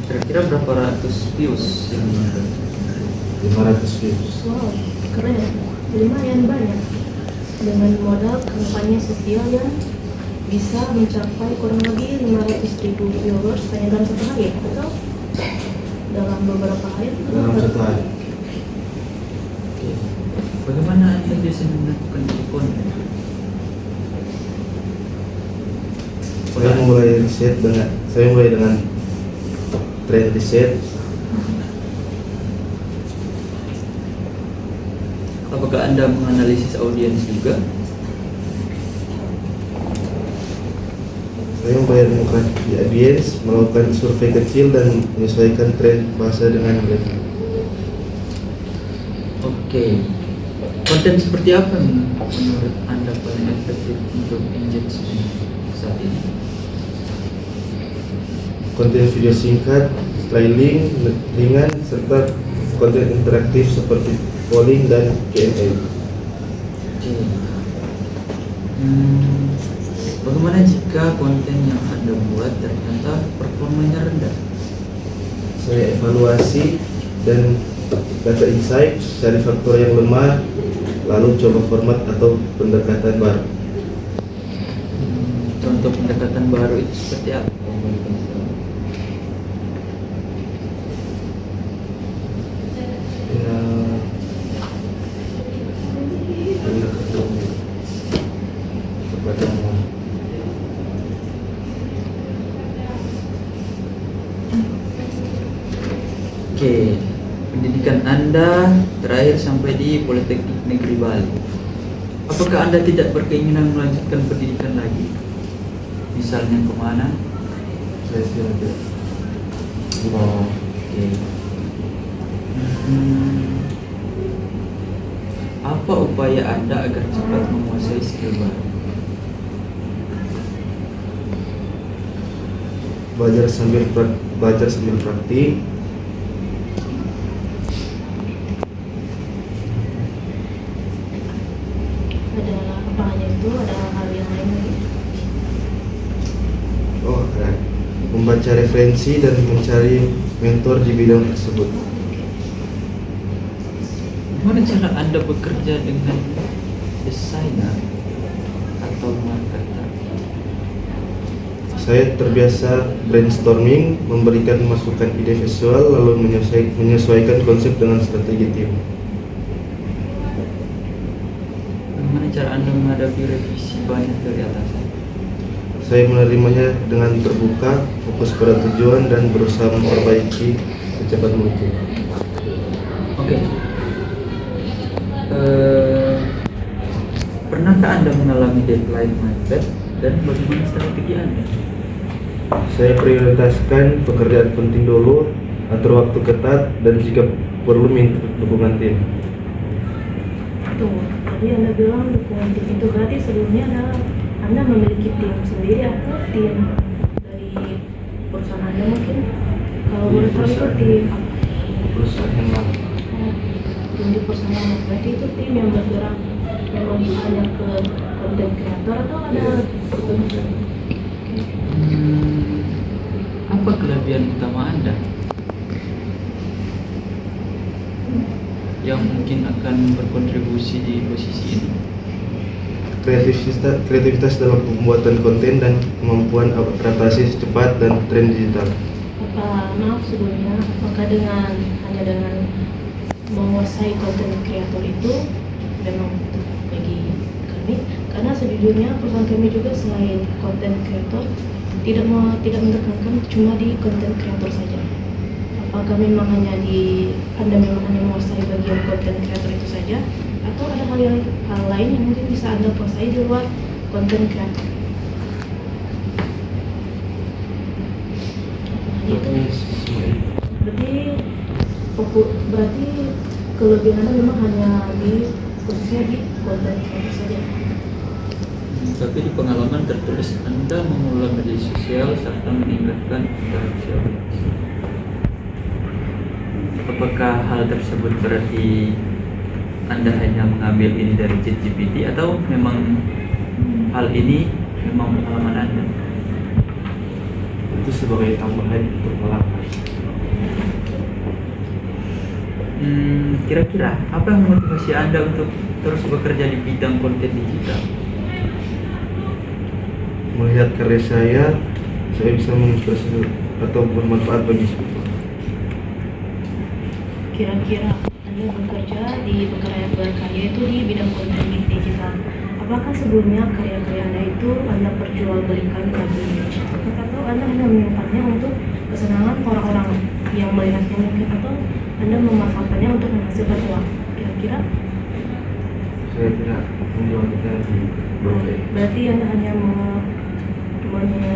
Kira-kira berapa ratus views yang nonton? 500 views. Wow, keren. Lumayan banyak. Dengan modal kampanye sosial yang bisa mencapai kurang lebih 500.000 viewers hanya dalam satu hari atau dalam beberapa hari. Dalam satu hari. Oke. Bagaimana Anda biasanya menentukan konten? Saya mulai dengan trend riset. Apakah Anda menganalisis audiens juga? Saya membayar di audiens, melakukan survei kecil dan menyesuaikan tren bahasa dengan mereka. Oke. Konten seperti apa menurut Anda paling efektif untuk engagement saat ini? Konten video singkat, styling, ringan, serta konten interaktif seperti polling dan Q&A. Oke. Bagaimana jika konten yang Anda buat ternyata performanya rendah? Saya evaluasi dan data insight, cari faktor yang lemah, lalu coba format atau pendekatan baru. Contoh pendekatan baru itu seperti apa? Ya, pendekatan kepada Oke, pendidikan Anda terakhir sampai di Politeknik Negeri Bali. Apakah Anda tidak berkeinginan melanjutkan pendidikan lagi? Misalnya kemana? saya tidak. Oke. Apa upaya Anda agar cepat menguasai skill baru? Belajar sambil praktik. Ada apa hanya itu? Ada hal yang lain lagi? Membaca referensi dan mencari mentor di bidang tersebut. Bagaimana cara Anda bekerja dengan desainer atau marketer? Saya terbiasa brainstorming, memberikan masukan ide visual, lalu menyesuaikan konsep dengan strategi tim. Bagaimana cara Anda menghadapi revisi banyak dari atasan? Saya menerimanya dengan terbuka, fokus pada tujuan, dan berusaha memperbaiki secepat mungkin. Oke. Pernahkah Anda mengalami deadline mepet dan bagaimana strategi Anda? Saya prioritaskan pekerjaan penting dulu, atur waktu ketat, dan jika perlu minta dukungan tim. Tuh, tadi Anda bilang dukungan tim itu berarti sebelumnya Anda memiliki tim sendiri atau tim dari perusahaan Anda mungkin? Kalau boleh tahu itu tim apa? Perusahaan yang lama. Tim di perusahaan Anda, berarti itu tim yang bergerak memang hanya ke konten kreator atau ada Apa kelebihan utama Anda yang mungkin akan berkontribusi di posisi ini? Kreativitas dalam pembuatan konten dan kemampuan adaptasi cepat dan tren digital. maaf sebelumnya, apakah hanya dengan menguasai konten kreator itu memang bagi kami, karena sejujurnya perusahaan kami juga selain konten kreator tidak menekankan cuma di konten kreator saja. Apakah memang Anda memang hanya menguasai bagian konten kreator itu saja, atau ada hal lain yang mungkin bisa Anda kuasai di luar konten kreator? Berarti kelebihan Anda memang hanya khususnya di konten kreator saja. Tapi di pengalaman tertulis Anda mengelola media sosial serta meningkatkan interaksi audiens. Apakah hal tersebut berarti Anda hanya mengambil ini dari ChatGPT atau memang hal ini memang pengalaman Anda? Itu sebagai tambahan untuk pengalaman. Kira-kira apa yang memotivasi Anda untuk terus bekerja di bidang konten digital? Melihat karya saya bisa menginspirasi atau bermanfaat bagi semua. Kira-kira Anda bekerja di berkarya itu di bidang konten digital. Apakah sebelumnya karya-karya Anda itu Anda perjualbelikan ke dunia masyarakat atau Anda hanya menyimpannya untuk kesenangan orang-orang yang melihatnya mungkin, atau Anda memanfaatkannya untuk menghasilkan uang? Kira-kira Saya tidak menjualnya di berbagai. berarti Anda hanya membuatnya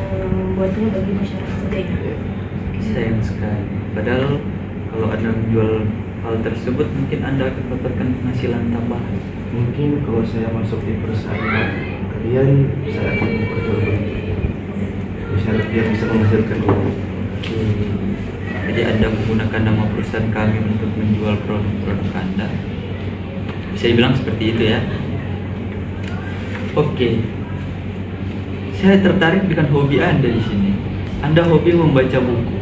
bagi masyarakat saja ya? Sayang sekali. Padahal kalau Anda menjual hal tersebut, mungkin Anda akan mendapatkan penghasilan tambahan. Mungkin kalau saya masuk di perusahaan kalian, saya akan memperjualbelikan. Misalnya biar bisa menghasilkan uang. Jadi Anda menggunakan nama perusahaan kami untuk menjual produk-produk Anda. Bisa dibilang seperti itu ya. Oke. Saya tertarik dengan hobi Anda di sini. Anda hobi membaca buku.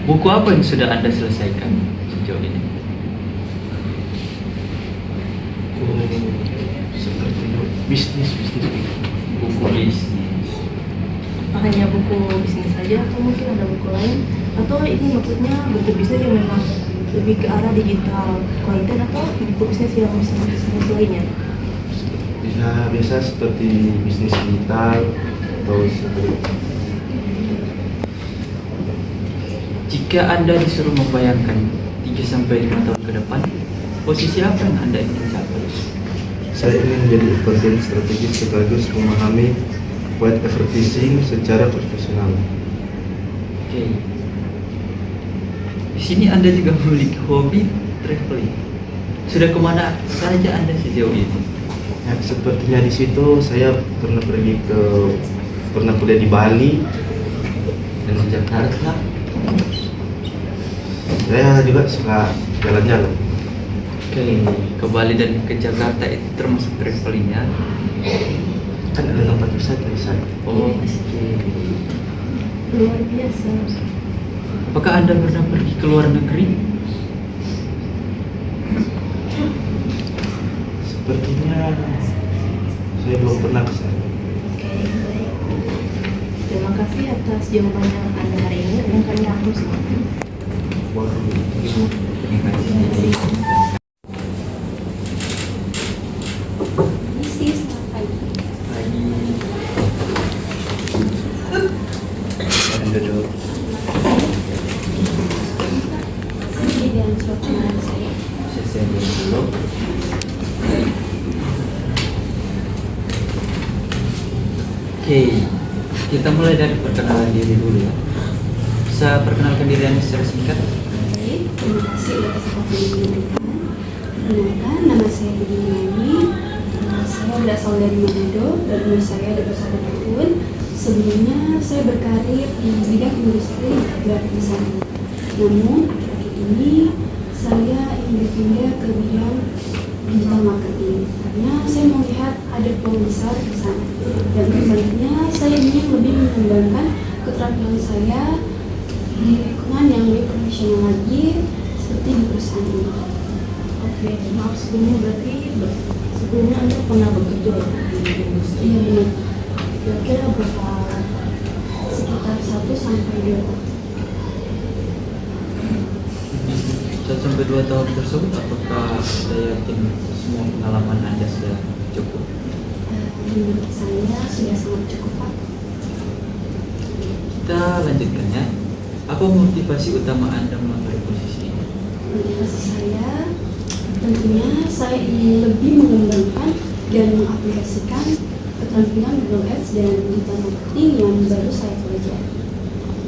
Buku apa yang sudah Anda selesaikan sejauh ini? Seperti bisnis. Buku bisnis. Hanya buku bisnis saja atau mungkin ada buku lain, atau ini maksudnya buku bisnis yang memang lebih ke arah digital konten, atau buku bisnis yang bisnis lainnya? Bisa biasa seperti bisnis digital atau seperti. Jika Anda disuruh membayangkan 3-5 tahun ke depan, posisi apa yang Anda ingin capai? Saya ingin menjadi konten strategis sekaligus memahami web advertising secara profesional. Oke. Di sini Anda juga memiliki hobi traveling. Sudah kemana saja Anda sejauh ini? Ya, sepertinya di situ saya pernah kuliah di Bali. Dan di Jakarta. Saya juga suka jalan-jalan. Oke. Ke Bali dan ke Jakarta itu termasuk traveling ya? Kan ada tempat wisata di sana. Oh, oke. Luar biasa. Apakah Anda pernah pergi ke luar negeri? Sepertinya saya belum pernah ke sana. Oke, baik. Terima kasih atas jawabannya Anda hari ini, dan kami rangkum semua. Terima kasih. Misi selamat pagi. Duduk. Saya dengan surat panggilan saya. Saya dulu. Oke, kita mulai dari perkenalan diri dulu ya. Bisa perkenalkan diri Anda secara singkat? Baik, terima kasih atas kesempatan yang diberikan. Perkenalkan, nama saya Budi Nani. Saya berasal dari Manado dan umur saya 21 tahun. Sebelumnya saya berkarir di bidang industri grafik desain. Namun akhir-akhir ini saya ingin berpindah ke bidang digital marketing karena saya melihat ada peluang besar di sana. Dan selanjutnya saya ingin lebih mengembangkan keterampilan saya di lingkungan yang lebih profesional lagi seperti di perusahaan ini. Oke, maaf sebelumnya, berarti sebelumnya Anda pernah bekerja di industri? Iya benar, Kira-kira berapa? sekitar 1-2 tahun. 1-2 tahun tersebut, apakah Anda yakin semua pengalaman Anda sudah cukup? Menurut saya sudah sangat cukup, Pak. Kita lanjutkan ya. Apa motivasi utama Anda mengambil posisi ini? Motivasi saya tentunya saya ingin lebih mengembangkan dan mengaplikasikan keterampilan Google Ads dan digital marketing yang baru saya pelajari.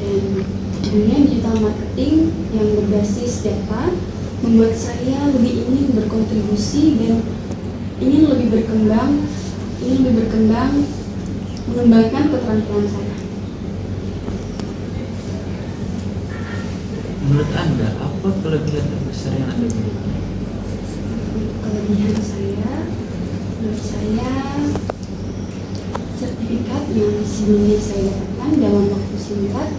Dan dunia digital marketing yang berbasis data membuat saya lebih ingin berkontribusi dan ingin lebih berkembang mengembangkan keterampilan saya. Menurut Anda, apa kelebihan terbesar yang Anda miliki? Kelebihan saya, menurut saya Sertifikat yang sebelumnya saya dapatkan dalam waktu singkat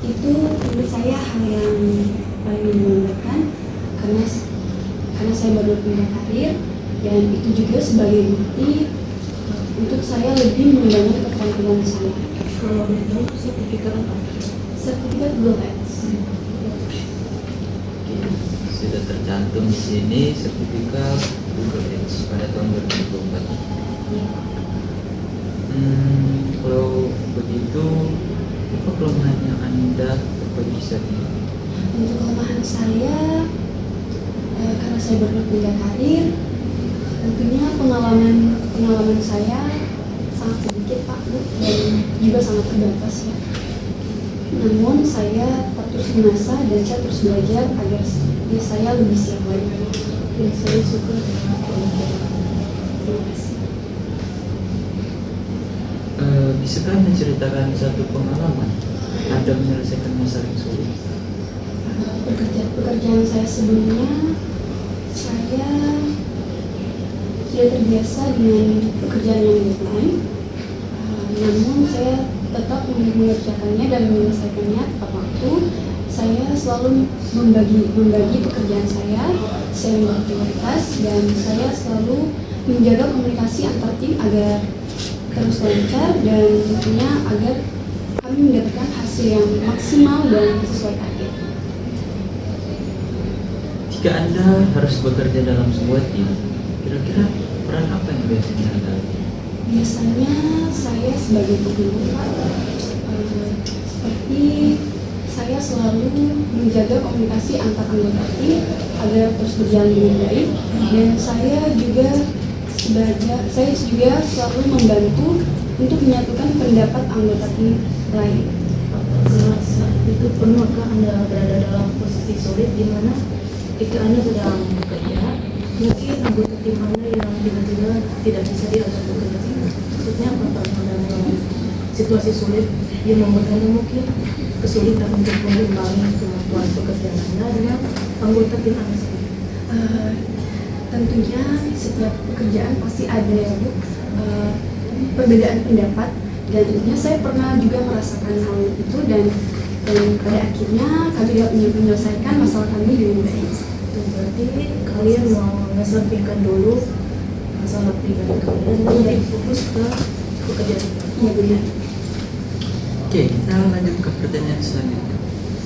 itu menurut saya hal yang paling membanggakan karena saya baru pindah karir, dan itu juga sebagai bukti untuk saya lebih mengembangkan keterampilan saya. Kalau begitu sertifikat apa? Sertifikat Google Ads. Sudah tercantum di sini sertifikat Google Ads pada tahun 2024. Kalau begitu, apa kelemahan yang Anda bagi saat ini? Untuk kelemahan saya, karena saya baru pindah karir, tentunya pengalaman saya sangat sedikit Pak Bu, dan juga sangat terbatas ya. Namun saya tetap terus menasah dan saya terus belajar agar saya lebih siap lagi. Dan saya suka dengan pelajaran. Terima kasih. Bisakah menceritakan satu pengalaman Anda menyelesaikan masalah yang sulit? Pekerjaan saya sebelumnya, saya sudah terbiasa dengan pekerjaan yang deadline, namun saya tetap mengerjakannya dan menyelesaikannya tepat waktu. Saya selalu membagi pekerjaan saya membagi prioritas, dan saya selalu menjaga komunikasi antar tim agar terus lancar, dan tentunya agar kami mendapatkan hasil yang maksimal dan sesuai target. Jika Anda harus bekerja dalam sebuah tim, kira-kira peran apa yang biasanya Anda ambil? Biasanya saya sebagai pegawai, seperti saya selalu menjaga komunikasi antar anggota tim agar terus berjalan dengan baik, dan saya juga selalu membantu untuk menyatukan pendapat anggota tim lain. Saat itu pernahkah Anda berada dalam posisi sulit di mana ketika Anda sedang bekerja, mungkin anggota tim Anda yang tiba-tiba tidak bisa diajak bekerja? Maksudnya apa Pak? Dalam situasi sulit yang membuat Anda mungkin kesulitan untuk mengimbangi kemampuan pekerjaan Anda dengan anggota tim Anda sendiri? Tentunya setiap pekerjaan pasti ada ya Bu, perbedaan pendapat, dan tentunya saya pernah juga merasakan hal itu, dan pada akhirnya kami dapat menyelesaikan masalah kami dengan baik. Berarti kalian mau mengesampingkan dulu masalah pribadi kalian dan lebih fokus ke pekerjaan. Iya benar. Oke, kita lanjut ke pertanyaan selanjutnya.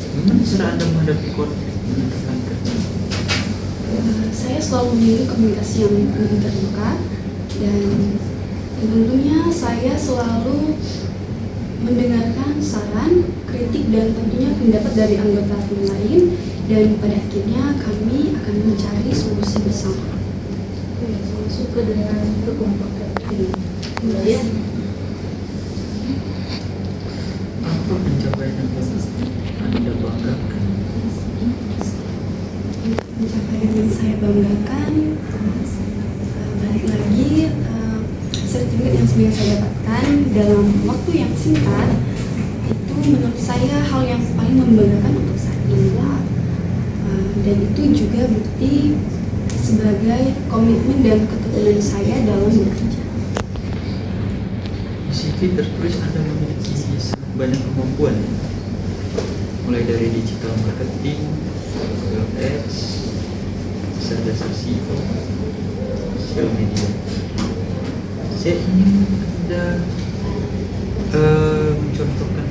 Bagaimana cara Anda menghadapi konflik dengan rekan kerja? Saya selalu memilih komunikasi yang lebih terbuka, dan tentunya saya selalu mendengarkan saran, kritik, dan tentunya pendapat dari anggota tim lain, dan pada akhirnya kami akan mencari solusi bersama. Saya suka dengan kekompakan tim. Ya. Apa pencapaian yang Anda banggakan? Pencapaian yang saya banggakan, balik lagi, sertifikat yang sudah saya dapatkan dalam waktu yang singkat itu menurut saya hal yang paling membanggakan untuk saat ini, dan itu juga bukti sebagai komitmen dan ketekunan saya dalam bekerja. Di CV tertulis Anda memiliki banyak kemampuan, mulai dari digital marketing, Google Ads, dasar SEO, sosial media. Saya ingin Anda mencontohkan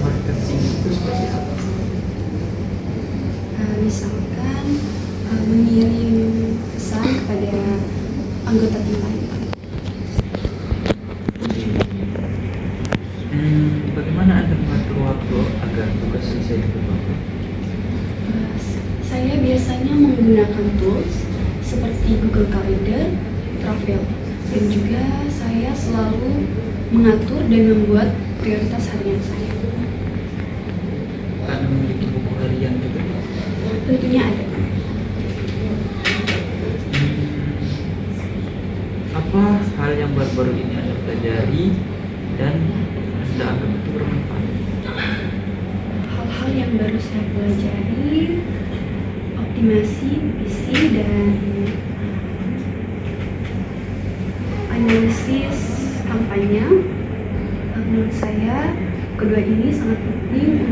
marketing itu seperti apa? Misalkan mengirim pesan kepada anggota tim lain. Bagaimana Anda mengatur waktu agar tugas selesai tepat waktu? Saya biasanya menggunakan tools seperti Google Calendar, Travel, dan juga saya selalu mengatur dan membuat prioritas harian saya. Anda memiliki buku harian juga? Tentunya ada. Apa hal yang baru-baru ini Anda pelajari dan Anda anggap itu bermanfaat? Hal-hal yang baru saya pelajari, optimasi visi dan analisis kampanye. Makanya menurut saya kedua ini sangat penting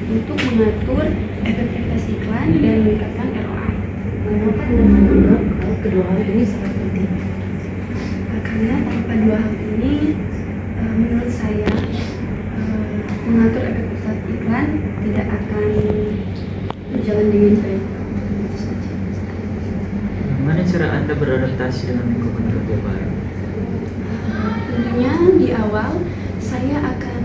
untuk mengatur efektivitas iklan dan meningkatkan ROI. Kenapa menganggap kedua hal ini sangat penting? Karena tanpa dua hal ini, menurut saya mengatur efektivitas iklan tidak akan berjalan dengan baik. Itu saja. Bagaimana cara Anda beradaptasi dengan lingkungan kerja baru? Tentunya di awal saya akan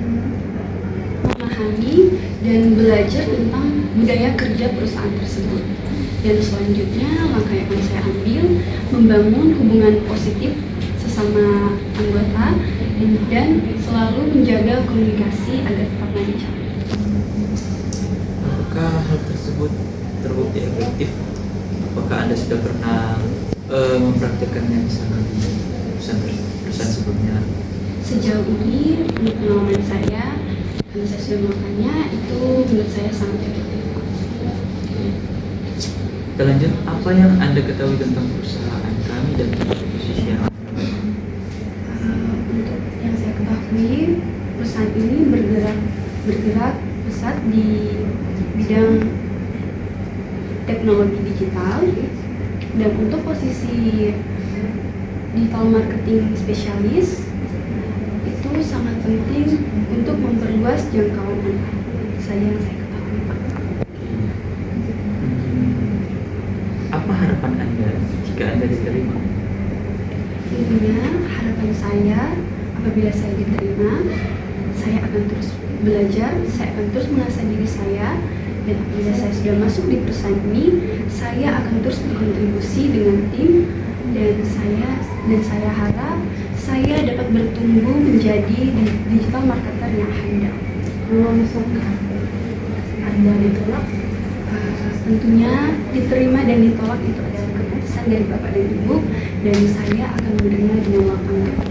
memahami dan belajar tentang budaya kerja perusahaan tersebut. Dan selanjutnya langkah yang akan saya ambil membangun hubungan positif sesama anggota dan selalu menjaga komunikasi agar tetap lancar. Apakah hal tersebut terbukti efektif? Apakah Anda sudah pernah mempraktikkannya di sana di perusahaan sebelumnya? Sejauh ini menurut pengalaman saya, karena saya sudah melakukannya, itu menurut saya sangat efektif. Kita lanjut, apa yang Anda ketahui tentang perusahaan kami dan posisi yang Untuk yang saya ketahui, perusahaan ini bergerak pesat di bidang teknologi digital, dan untuk posisi digital marketing spesialis itu sangat penting untuk memperluas jangkauan saya yang saya ketahui. Apa harapan Anda jika Anda diterima? Tentunya harapan saya apabila saya diterima, saya akan terus belajar, saya akan terus mengasah diri saya, dan apabila saya sudah masuk di perusahaan ini, saya akan terus berkontribusi dengan tim, dan saya harap saya dapat bertumbuh menjadi digital marketer yang handal. Kalau misalkan Anda ditolak, Tentunya diterima dan ditolak itu adalah keputusan dari Bapak dan Ibu, dan saya akan menerima dengan lapang dada.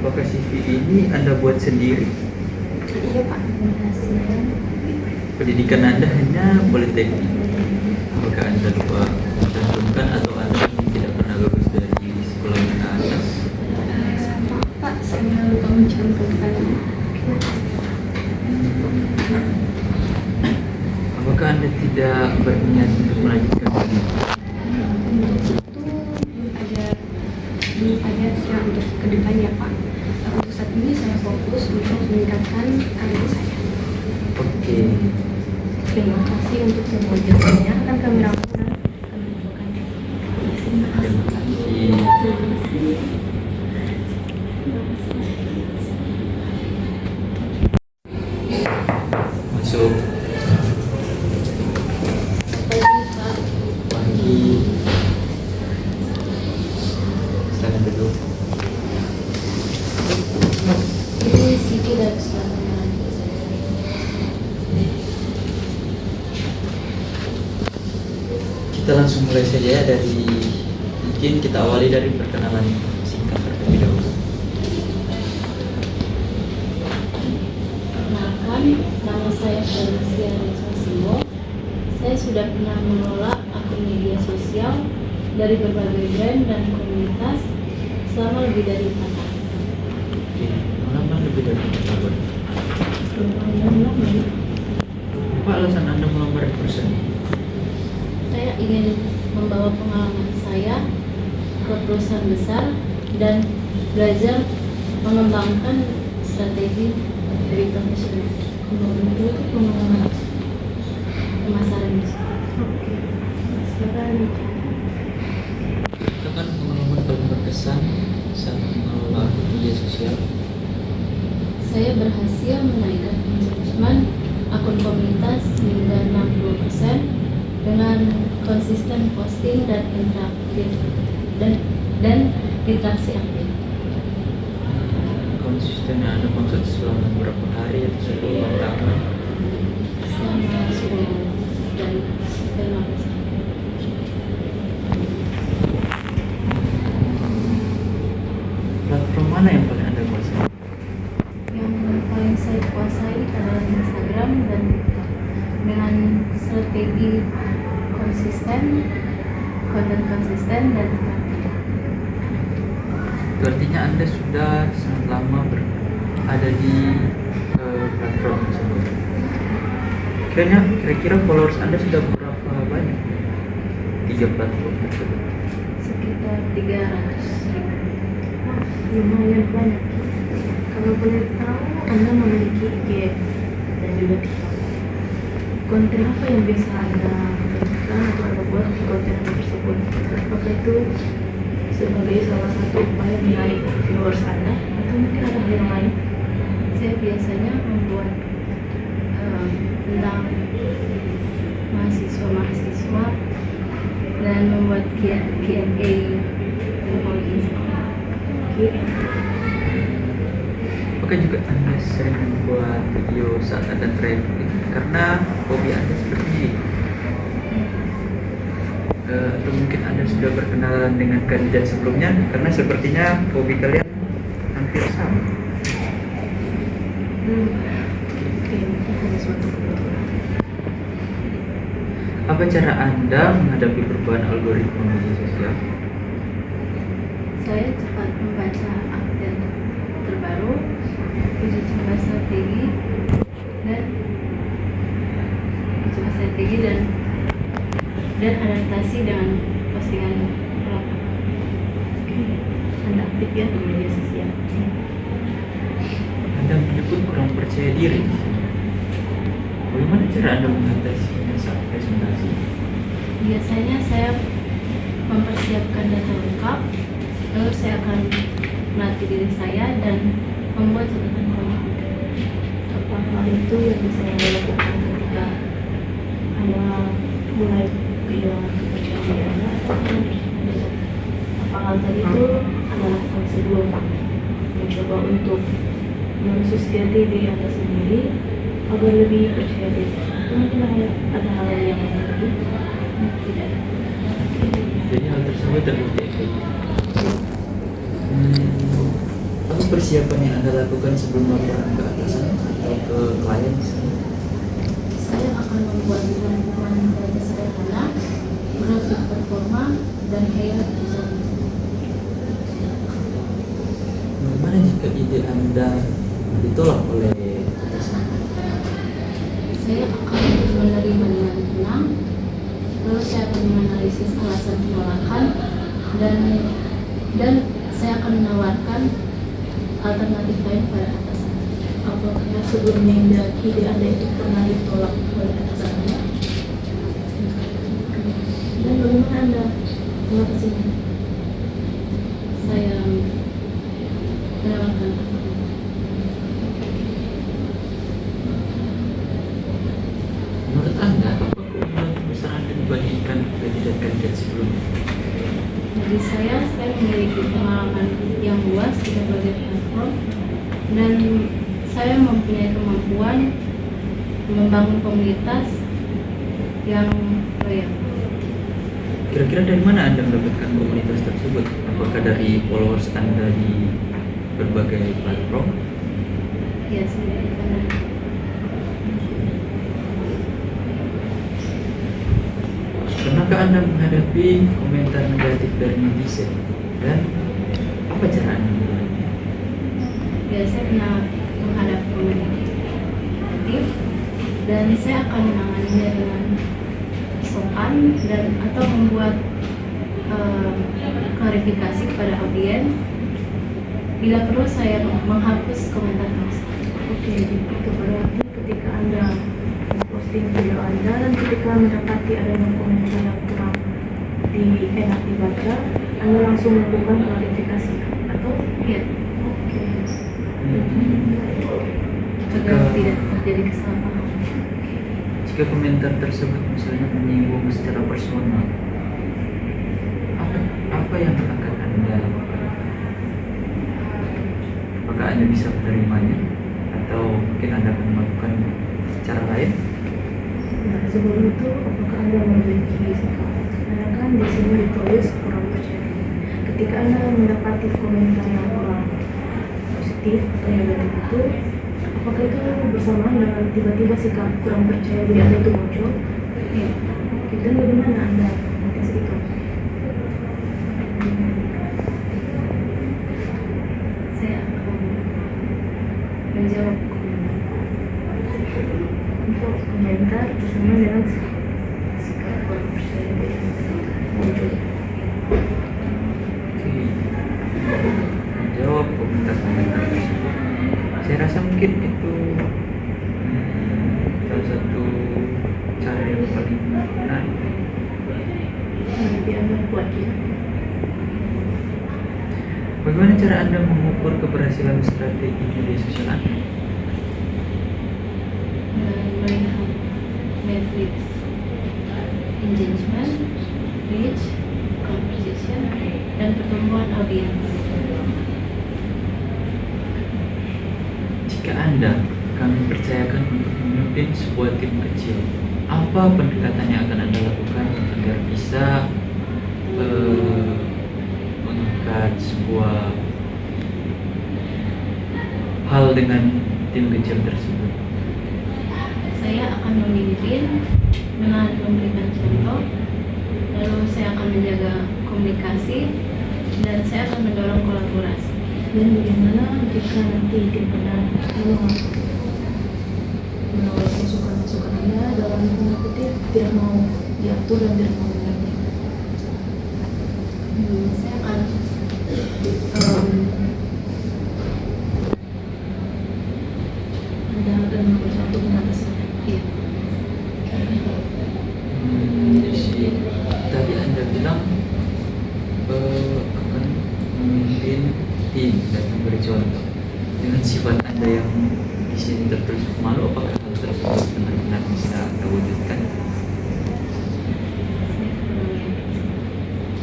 Apakah CV ini Anda buat sendiri? Iya Pak. Pendidikan Anda hanya politeknik. Apakah Anda lupa mencantumkan atau Anda tidak pernah lulus dari sekolah menengah atas? Maaf Pak, saya lupa mencantumkannya. Apakah Anda tidak berniat untuk melanjutkan pendidikan? Untuk itu belum ada pikiran untuk kedepannya Pak. Untuk saat ini saya fokus untuk meningkatkan karir saya. Oke. terima kasih untuk semua jawabannya. Akan kami rangkum dan kami infokan. Terima kasih. Masuk. Pagi. Silakan duduk. Ini CV dari sekolah. Kita langsung mulai saja dari mungkin kita awali dari perkenalan singkat terlebih dahulu. Perkenalkan, nama saya Felicia Resosimo. Saya sudah pernah mengelola akun media sosial dari berbagai brand dan komunitas selama lebih dari 4 tahun. Oke, pengalaman lebih dari 4 tahun. Apa alasan Anda melamar di perusahaan ini? Saya ingin membawa pengalaman saya ke perusahaan besar dan belajar mengembangkan strategi dari profesional untuk pengalaman pemasaran besar. Katakan pengalaman paling berkesan saat mengelola akun media sosial. Saya berhasil menaikkan engagement akun komunitas hingga 60% dengan konsisten posting dan interaksi aktif. Konsisten yang Anda maksud selama berapa hari atau 10 tahun? Selama 10 dan 15 tahun. Platform mana yang paling Anda kuasai? Yang paling saya kuasai adalah Instagram, dan dengan strategi konsisten, konten konsisten dan interaktif. Itu artinya Anda sudah sangat lama berada di platform tersebut. Kira-kira followers Anda sudah berapa banyak? 3 platform tersebut. Sekitar 300.000. Lumayan banyak. Kalau boleh tahu, Anda memiliki IG dan juga TikTok. Konten apa yang biasa Anda lakukan atau Anda buat di konten tersebut? Apakah itu sebagai salah satu upaya menarik viewers Anda atau mungkin ada hal yang lain? Saya biasanya membuat tentang mahasiswa dan membuat Q&A Apakah juga Anda sering membuat video saat ada traffic karena hobi Anda seperti ini? Atau mungkin Anda sudah berkenalan dengan kandidat sebelumnya karena sepertinya hobi kalian hampir sama. Apa cara Anda menghadapi perubahan algoritma media sosial? Saya cepat membaca update terbaru, uji coba strategi dan adaptasi dengan postingan vlog. Anda aktif ya di media sosial. Anda menyebut kurang percaya diri. Bagaimana cara Anda mengatasinya saat presentasi? Biasanya saya mempersiapkan data lengkap, lalu saya akan melatih diri saya dan membuat catatan poin. Apa hal itu yang bisa Anda lakukan ketika Anda mulai kehilangan kepercayaan diri Anda? Apa hal tadi itu Anda lakukan sebelum mencoba untuk mensusiati diri Anda sendiri agar lebih percaya diri? Atau mungkin ada hal yang lain lagi? Tidak. Jadi hal tersebut terbukti efektif. Apa persiapan yang Anda lakukan sebelum laporan ke atasan atau ke klien? Saya akan membuat panduan data sederhana, grafik performa, dan layout desain. Bagaimana jika ide Anda ditolak oleh atasan? Saya akan menerima dengan tenang, lalu saya akan menganalisis alasan penolakan dan saya akan menawarkan alternatif lain pada atasan. Apakah sebelumnya ide Anda itu pernah ditolak oleh atasan Anda? Dan bagaimana Anda mengatasinya? Saya menawarkan Menurut Anda, apa keunggulan terbesar Anda dibandingkan kandidat-kandidat sebelumnya? Bagi saya memiliki pengalaman yang luas di berbagai platform dan saya mempunyai kemampuan membangun komunitas yang loyal. Kira-kira dari mana Anda mendapatkan komunitas tersebut? Apakah dari followers Anda di berbagai platform? Ya, sebenarnya Pernahkah Anda menghadapi komentar negatif dari netizen? Dan apa cara Anda menghadapinya? ya saya pernah menghadapi komentar negatif dan saya akan menanganinya dengan sopan dan atau membuat klarifikasi kepada audiens. Bila perlu saya menghapus komentar tersebut. Oke, itu berarti ketika Anda posting video Anda dan ketika mendapati adanya komentar yang kurang enak dibaca, Anda langsung melakukan klarifikasi atau? Ya, Oke. agar tidak terjadi kesalahpahaman. Jika komentar tersebut misalnya menyinggung secara personal, apa yang akan Anda lakukan? Apakah Anda bisa menerimanya atau mungkin Anda akan melakukan cara lain? Nah, sebelum itu, apakah Anda memiliki sikap? Karena kan di sini ditulis kurang percaya diri. Ketika Anda mendapati komentar yang kurang positif atau negatif itu, apakah itu bersamaan dengan tiba-tiba sikap kurang percaya diri Anda itu muncul? Ya, Dan bagaimana Anda mengatasi itu? menjawab untuk komentar bersama dengan sikap berpercaya diri. Jawab komentar-komentar tersebut. Saya rasa mungkin itu salah satu cara yang paling menarik. Biar membuat ya. Bagaimana cara Anda mengukur keberhasilan strategi media sosial Anda? Melihat matrix engagement, reach, conversation, dan pertumbuhan audiens. Jika Anda kami percayakan untuk memimpin sebuah tim kecil, apa pendekatan yang akan Anda lakukan agar bisa mengangkat sebuah hal dengan tim kecil tersebut? Saya akan memimpin dengan memberikan contoh, lalu saya akan menjaga komunikasi, dan saya akan mendorong kolaborasi. Dan bagaimana jika nanti tim penang menolak masukan-masukan Anda dalam tanda kutip tidak mau diatur dan tidak mau diatur? Saya akan Anda akan mencoba untuk mengatasinya. iya. Tadi Anda bilang akan memimpin tim dan memberi contoh. Dengan sifat Anda yang di sini tertulis malu, apakah hal tersebut benar-benar bisa Anda wujudkan?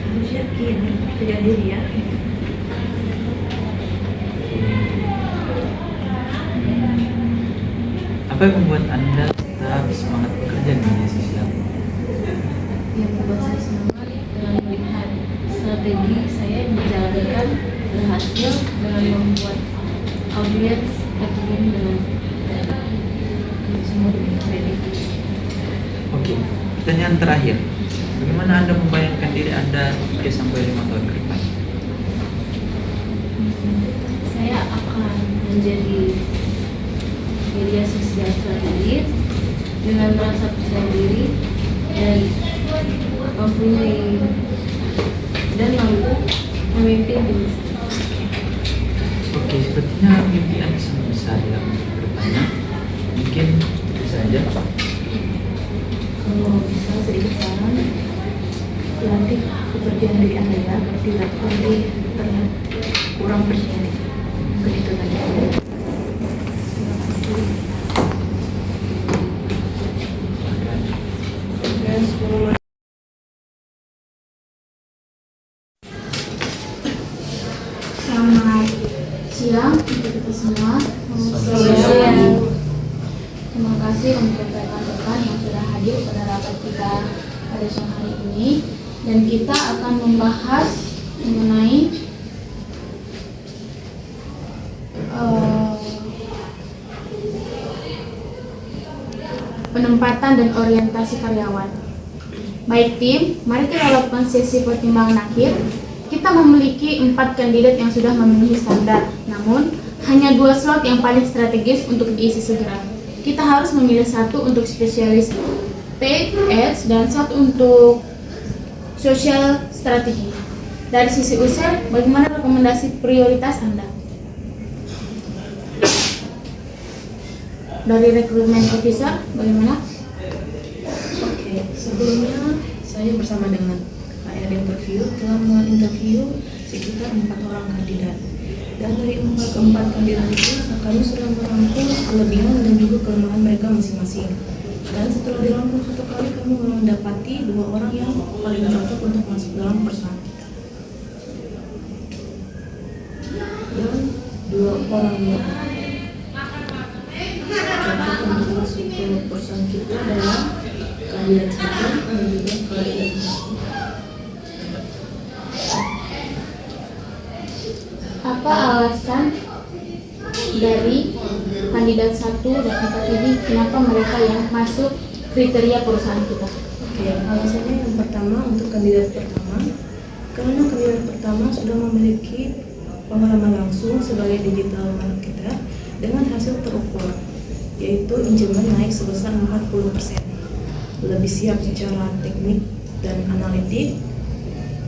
Harus yakin, percaya diri ya. Apa yang membuat Anda tetap semangat bekerja di media sosial? Yang membuat saya semangat dengan melihat strategi saya yang dijalankan berhasil dengan membuat audiens terhubung dengan semua kredit. Oke, pertanyaan terakhir. Bagaimana Anda membayangkan diri Anda 3-5 tahun ke depan? Saya akan menjadi media sosial strategis dengan merasa percaya diri dan mempunyai dan mampu memimpin tim. Oke, sepertinya mimpi Anda sangat besar ya untuk kedepannya. Mungkin itu saja. Kalau bisa sedikit saran, latih kepercayaan diri Anda ya, tidak perlu terlihat kurang percaya diri. Begitu saja. Selamat siang untuk kita semua. Terima kasih untuk rekan-rekan yang sudah hadir pada rapat kita pada siang hari ini, dan kita akan membahas mengenai penempatan dan orientasi karyawan. Baik tim, mari kita lakukan sesi pertimbangan akhir. Kita memiliki 4 kandidat yang sudah memenuhi standar, namun hanya 2 slot yang paling strategis untuk diisi segera. Kita harus memilih 1 untuk spesialis paid ads dan 1 untuk social strategi. Dari sisi user, bagaimana rekomendasi prioritas Anda? Dari recruitment officer, bagaimana? Oke, sebelumnya saya bersama dengan HR interview telah menginterview sekitar 4 orang kandidat. Dan dari 4 kandidat itu, kami sudah merangkum kelebihan dan juga kelemahan mereka masing-masing. Dan setelah dirangkum 1 kali, kami mendapati 2 orang yang paling cocok untuk masuk dalam perusahaan kita. Dan 2 orang yang cocok untuk masuk ke perusahaan kita adalah kandidat 1 dan juga kandidat 2. Apa alasan dari kandidat 1 dan 4 ini kenapa mereka yang masuk kriteria perusahaan kita? Oke, alasannya yang pertama untuk kandidat pertama, karena kandidat pertama sudah memiliki pengalaman langsung sebagai digital marketer dengan hasil terukur, yaitu injemen naik sebesar 40%, lebih siap secara teknik dan analitik.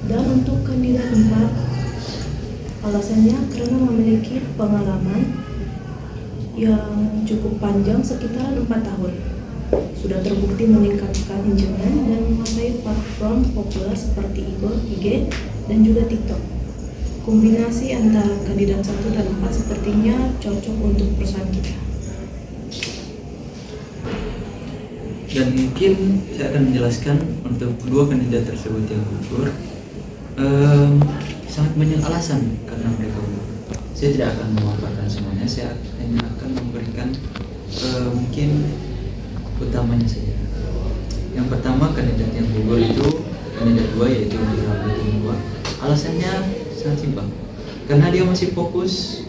Dan untuk kandidat 4, alasannya karena memiliki pengalaman yang cukup panjang sekitar 4 tahun, sudah terbukti meningkatkan injemen dan menguasai platform populer seperti IG dan juga TikTok. Kombinasi antara kandidat 1 dan 4 sepertinya cocok untuk perusahaan kita. Dan mungkin saya akan menjelaskan untuk kedua kandidat tersebut yang gugur. Sangat banyak alasan karena mereka gugur. Saya tidak akan memaparkan semuanya, saya hanya akan memberikan mungkin utamanya saja. Yang pertama, kandidat yang gugur itu kandidat 2, yaitu digital marketing 2. Alasannya sangat simpel, karena dia masih fokus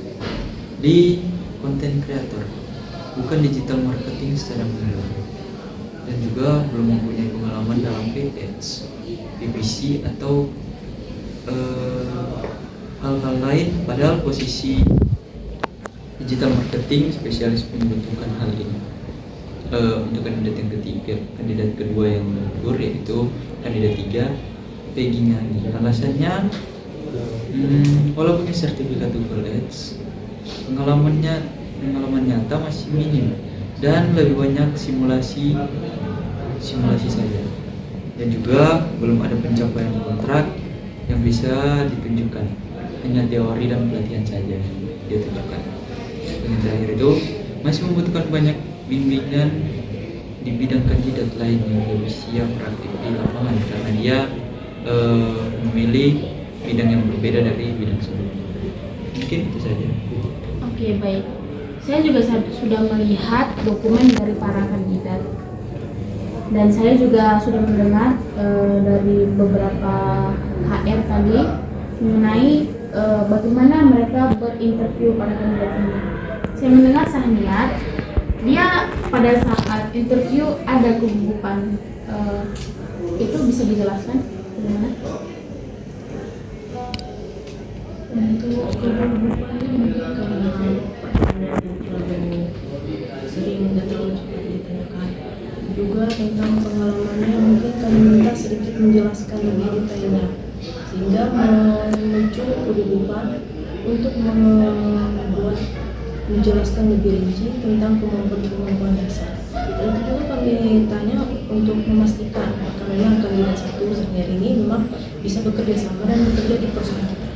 di konten kreator, bukan digital marketing secara menyeluruh, dan juga belum mempunyai pengalaman dalam paid ads, PPC atau hal-hal lain. Padahal posisi digital marketing spesialis membutuhkan hal ini. Untuk kandidat yang ketiga, kandidat kedua yang gugur yaitu kandidat 3, Peggy Ngani. Alasannya, walaupun sertifikat Google Ads, pengalaman nyata masih minim dan lebih banyak simulasi saja, dan juga belum ada pencapaian kontrak yang bisa ditunjukkan, hanya teori dan pelatihan saja dia tunjukkan. Dan yang terakhir itu masih membutuhkan banyak bimbingan di bidang kandidat lain yang lebih siap praktik di lapangan, karena dia memilih bidang yang berbeda dari bidang sebelumnya. Mungkin itu saja. Oke, baik. Saya juga sudah melihat dokumen dari para kandidat, dan saya juga sudah mendengar dari beberapa HR tadi mengenai bagaimana mereka berinterview para kandidat ini. Saya mendengar Sahniat, dia pada saat interview ada kegugupan. Itu bisa dijelaskan bagaimana? Untuk kegugupannya mungkin karena pertanyaan yang terlalu sering dan terlalu cepat ditanyakan. Juga tentang pengalamannya mungkin kami minta sedikit menjelaskan lebih detailnya, sehingga memicu kegugupan untuk menjelaskan lebih rinci tentang kemampuan dasar. Dan itu juga kami tanya untuk memastikan apakah memang kandidat 1 senior ini memang bisa bekerja sama dan bekerja di perusahaan kita.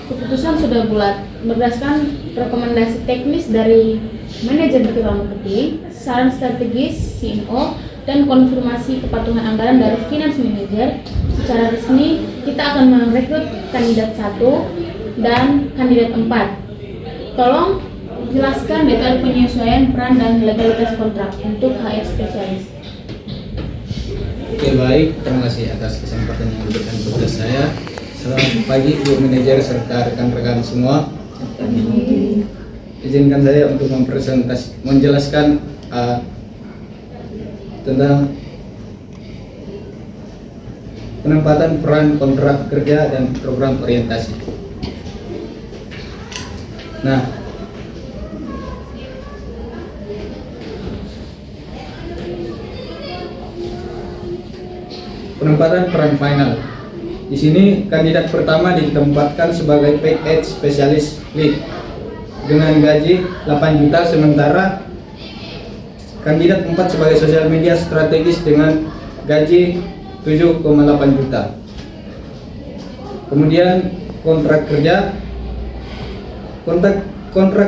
Keputusan sudah bulat berdasarkan rekomendasi teknis dari manajer digital marketing, saran strategis CEO, dan konfirmasi kepatuhan anggaran dari finance manager. Secara resmi kita akan merekrut kandidat 1 dan kandidat 4. Tolong jelaskan detail penyesuaian peran dan legalitas kontrak untuk HR spesialis. Oke, baik, terima kasih atas kesempatan yang diberikan kepada saya. Selamat pagi Bu Manajer serta rekan-rekan semua. Izinkan saya untuk menjelaskan tentang penempatan peran kontrak kerja dan program orientasi. Nah, penempatan peran final. Di sini kandidat pertama ditempatkan sebagai paid ads specialist lead dengan gaji 8 juta, sementara kandidat 4 sebagai social media strategis dengan gaji 7,8 juta. Kemudian kontrak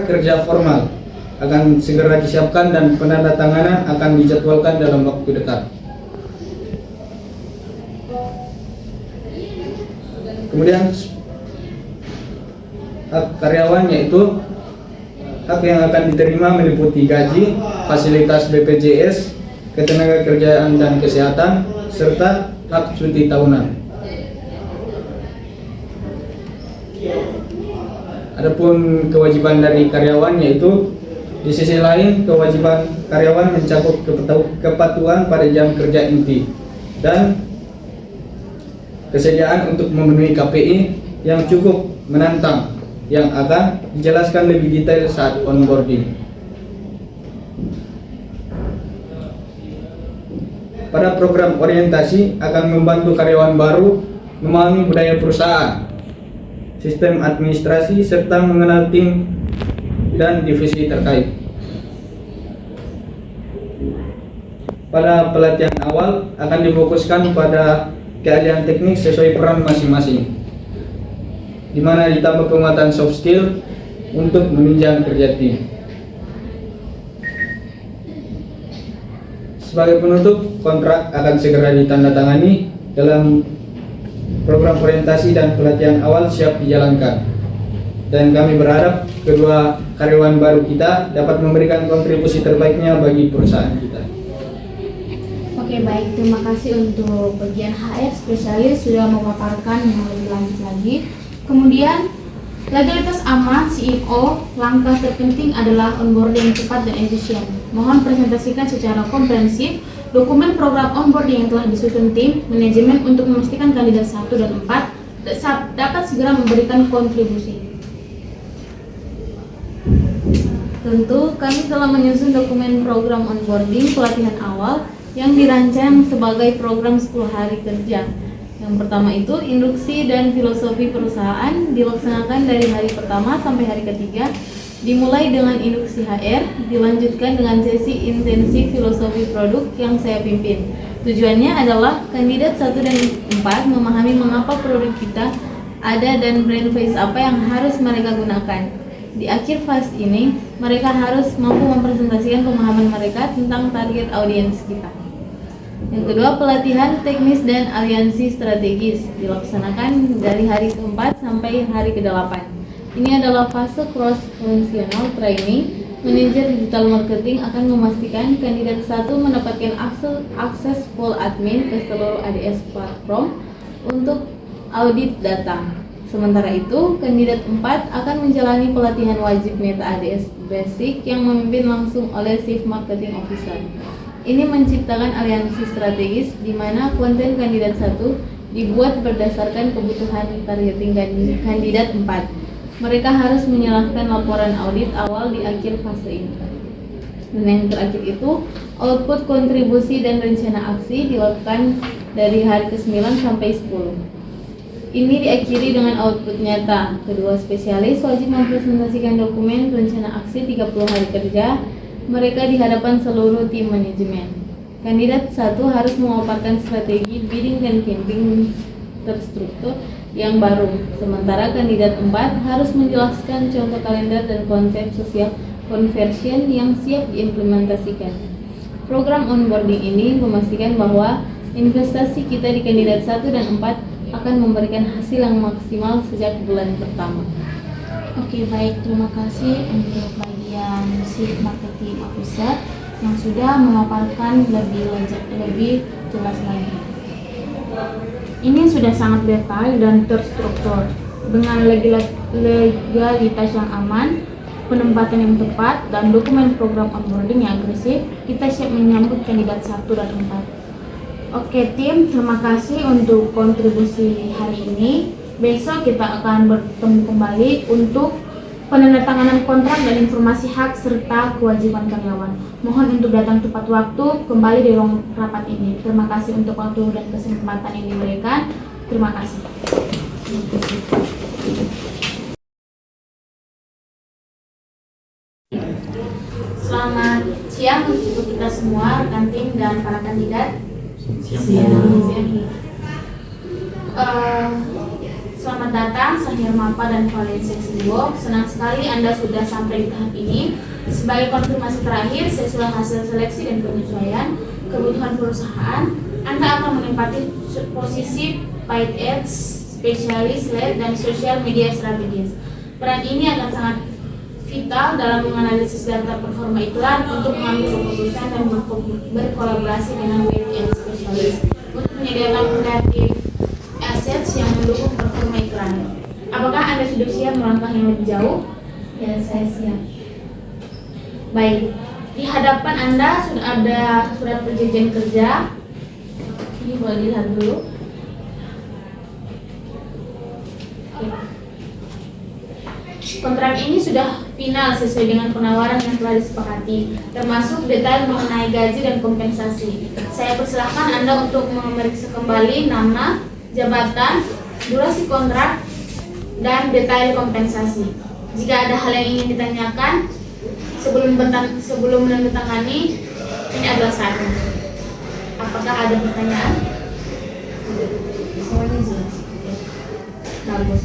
kerja formal akan segera disiapkan dan penandatanganan akan dijadwalkan dalam waktu dekat. Kemudian hak karyawan, yaitu hak yang akan diterima meliputi gaji, fasilitas BPJS, ketenagakerjaan dan kesehatan, serta hak cuti tahunan. Adapun kewajiban dari karyawan, yaitu di sisi lain kewajiban karyawan mencakup kepatuhan pada jam kerja inti dan kesediaan untuk memenuhi KPI yang cukup menantang yang akan dijelaskan lebih detail saat onboarding. Pada program orientasi akan membantu karyawan baru memahami budaya perusahaan, sistem administrasi, serta mengenal tim dan divisi terkait. Pada pelatihan awal akan difokuskan pada keahlian teknik sesuai peran masing-masing, di mana ditambah penguatan soft skill untuk menunjang kerja tim. Sebagai penutup, kontrak akan segera ditandatangani dalam program orientasi dan pelatihan awal siap dijalankan. Dan kami berharap kedua karyawan baru kita dapat memberikan kontribusi terbaiknya bagi perusahaan kita. Oke, baik, terima kasih untuk bagian HR spesialis sudah memaparkan yang lebih lanjut lagi. Kemudian, legalitas aman CEO, langkah terpenting adalah onboarding cepat dan efisien. Mohon presentasikan secara komprehensif dokumen program onboarding yang telah disusun tim manajemen untuk memastikan kandidat 1 dan 4 dapat segera memberikan kontribusi. Tentu kami telah menyusun dokumen program onboarding pelatihan awal yang dirancang sebagai program 10 hari kerja. Yang pertama itu induksi dan filosofi perusahaan dilaksanakan dari hari pertama sampai hari ketiga, dimulai dengan induksi HR, dilanjutkan dengan sesi intensif filosofi produk yang saya pimpin. Tujuannya adalah kandidat 1 dan 4 memahami mengapa produk kita ada dan brand face apa yang harus mereka gunakan. Di akhir fase ini, mereka harus mampu mempresentasikan pemahaman mereka tentang target audiens kita. Yang kedua, pelatihan teknis dan aliansi strategis dilaksanakan dari hari ke-4 sampai hari ke-8. Ini adalah fase cross-functional training. Manajer digital marketing akan memastikan kandidat 1 mendapatkan akses full admin ke seluruh ADS platform untuk audit data. Sementara itu, kandidat 4 akan menjalani pelatihan wajib Meta ADS Basic yang memimpin langsung oleh Chief Marketing Officer. Ini menciptakan aliansi strategis di mana konten kandidat 1 dibuat berdasarkan kebutuhan targeting kandidat 4. Mereka harus menyerahkan laporan audit awal di akhir fase ini. Dan yang terakhir itu, output kontribusi dan rencana aksi dilakukan dari hari ke-9 sampai 10. Ini diakhiri dengan output nyata. Kedua spesialis wajib mempresentasikan dokumen rencana aksi 30 hari kerja mereka di hadapan seluruh tim manajemen. Kandidat 1 harus memaparkan strategi bidding dan campaign terstruktur yang baru, sementara kandidat 4 harus menjelaskan contoh kalender dan konsep sosial conversion yang siap diimplementasikan. Program onboarding ini memastikan bahwa investasi kita di kandidat 1 dan 4 akan memberikan hasil yang maksimal sejak bulan pertama. Oke, baik, terima kasih untuk bagian Chief Marketing Officer yang sudah memaparkan lebih jelas lagi. Ini sudah sangat detail dan terstruktur dengan legalitas yang aman, penempatan yang tepat, dan dokumen program onboarding yang agresif. Kita siap menyambut kandidat 1 dan 4. Oke tim, terima kasih untuk kontribusi hari ini. Besok kita akan bertemu kembali untuk penandatanganan kontrak dan informasi hak serta kewajiban karyawan. Mohon untuk datang tepat waktu kembali di ruang rapat ini. Terima kasih untuk waktu dan kesempatan yang diberikan. Terima kasih. Selamat siang untuk kita semua, rekan tim dan para kandidat. Selamat datang Sahir Mapa dan Valencia Siwo. Senang sekali Anda sudah sampai di tahap ini. Sebagai konfirmasi terakhir, sesuai hasil seleksi dan penyesuaian kebutuhan perusahaan, Anda akan menempati posisi paid ads, spesialis lead, dan social media strategis. Peran ini akan sangat vital dalam menganalisis data performa iklan untuk mengambil keputusan dan berkolaborasi dengan paid ads spesialis untuk menyediakan kreatif assets yang mendukung performa iklan. Apakah Anda sudah siap melangkah yang lebih jauh? Ya, saya siap. Baik, di hadapan Anda sudah ada surat perjanjian kerja. Ini boleh dilihat dulu. Oke. Kontrak ini sudah final sesuai dengan penawaran yang telah disepakati, termasuk detail mengenai gaji dan kompensasi. Saya persilahkan Anda untuk memeriksa kembali nama, jabatan, durasi kontrak, dan detail kompensasi. Jika ada hal yang ingin ditanyakan sebelum menandatangani, ini adalah saatnya. Apakah ada pertanyaan? Semuanya jelas. Bagus.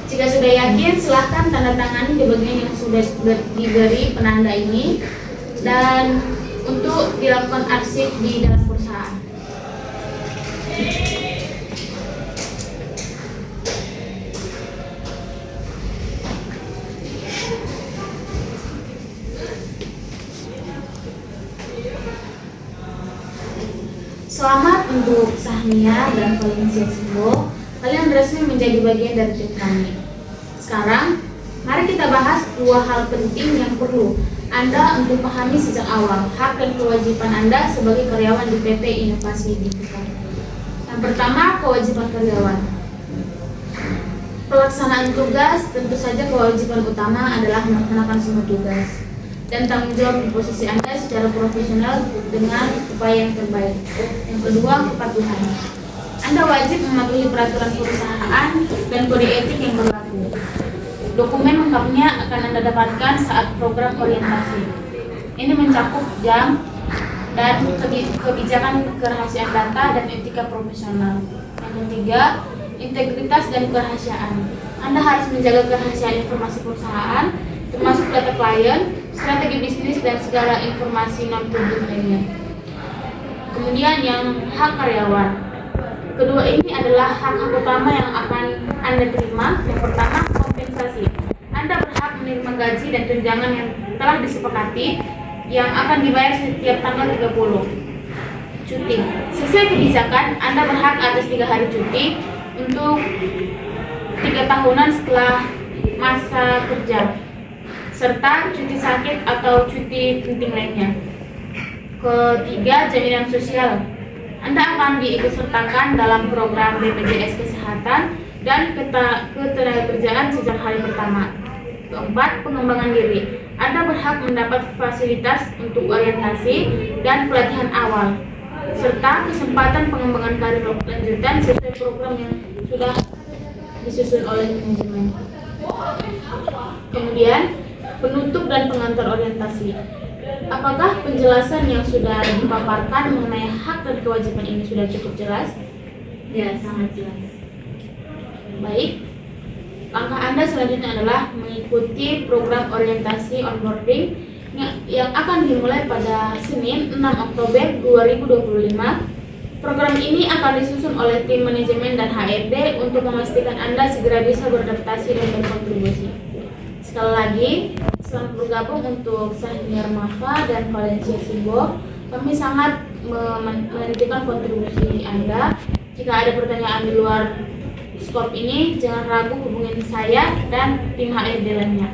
Jika sudah yakin, silahkan tanda tangani di bagian yang sudah diberi penanda ini dan untuk dilakukan arsip di dalam perusahaan. Selamat untuk Sahnia dan Valencia Simbo. Kalian resmi menjadi bagian dari tim kami. Sekarang, mari kita bahas dua hal penting yang perlu Anda untuk pahami sejak awal, hak dan kewajiban Anda sebagai karyawan di PT Inovasi Digital. Yang pertama, kewajiban karyawan. Pelaksanaan tugas, tentu saja kewajiban utama adalah melaksanakan semua tugas dan tanggung jawab di posisi Anda secara profesional dengan upaya yang terbaik. Yang kedua, kepatuhan. Anda wajib mematuhi peraturan perusahaan dan kode etik yang berlaku. Dokumen lengkapnya akan Anda dapatkan saat program orientasi. Ini mencakup jam dan kebijakan kerahasiaan data dan etika profesional. Yang ketiga, integritas dan kerahasiaan. Anda harus menjaga kerahasiaan informasi perusahaan, termasuk data klien, strategi bisnis, dan segala informasi non-publik lainnya. Kemudian yang hak karyawan. Kedua ini adalah hak utama yang akan Anda terima. Yang pertama, kompensasi. Anda berhak menerima gaji dan tunjangan yang telah disepakati yang akan dibayar setiap tanggal 30. Cuti. Sesuai kebijakan, Anda berhak atas 3 hari cuti untuk 3 tahunan setelah masa kerja, serta cuti sakit atau cuti penting lainnya. Ketiga, jaminan sosial. Anda akan diikutsertakan dalam program BPJS Kesehatan dan ketenagakerjaan sejak hari pertama. Keempat, pengembangan diri. Anda berhak mendapat fasilitas untuk orientasi dan pelatihan awal, serta kesempatan pengembangan karir lanjutan sesuai program yang sudah disusun oleh manajemen. Kemudian, penutup dan pengantar orientasi. Apakah penjelasan yang sudah dipaparkan mengenai hak dan kewajiban ini sudah cukup jelas? Ya, sangat jelas. Baik, langkah Anda selanjutnya adalah mengikuti program orientasi onboarding yang akan dimulai pada Senin 6 Oktober 2025. Program ini akan disusun oleh tim manajemen dan HRD untuk memastikan Anda segera bisa beradaptasi dan berkontribusi. Sekali lagi, selamat bergabung untuk Sahnia Mafa dan Valencia Simbo. Kami sangat menantikan kontribusi Anda. Jika ada pertanyaan di luar skop ini, jangan ragu hubungi saya dan tim HRD lainnya.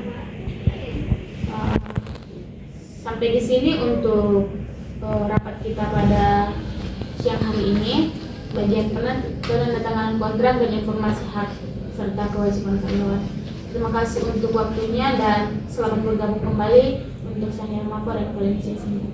Sampai di sini untuk rapat kita pada siang hari ini. Bagian penandatanganan kontrak dan informasi hak serta kewajiban karyawan. Terima kasih untuk waktunya dan selamat bergabung kembali untuk Sahnia Mafa dan Valencia Simbo.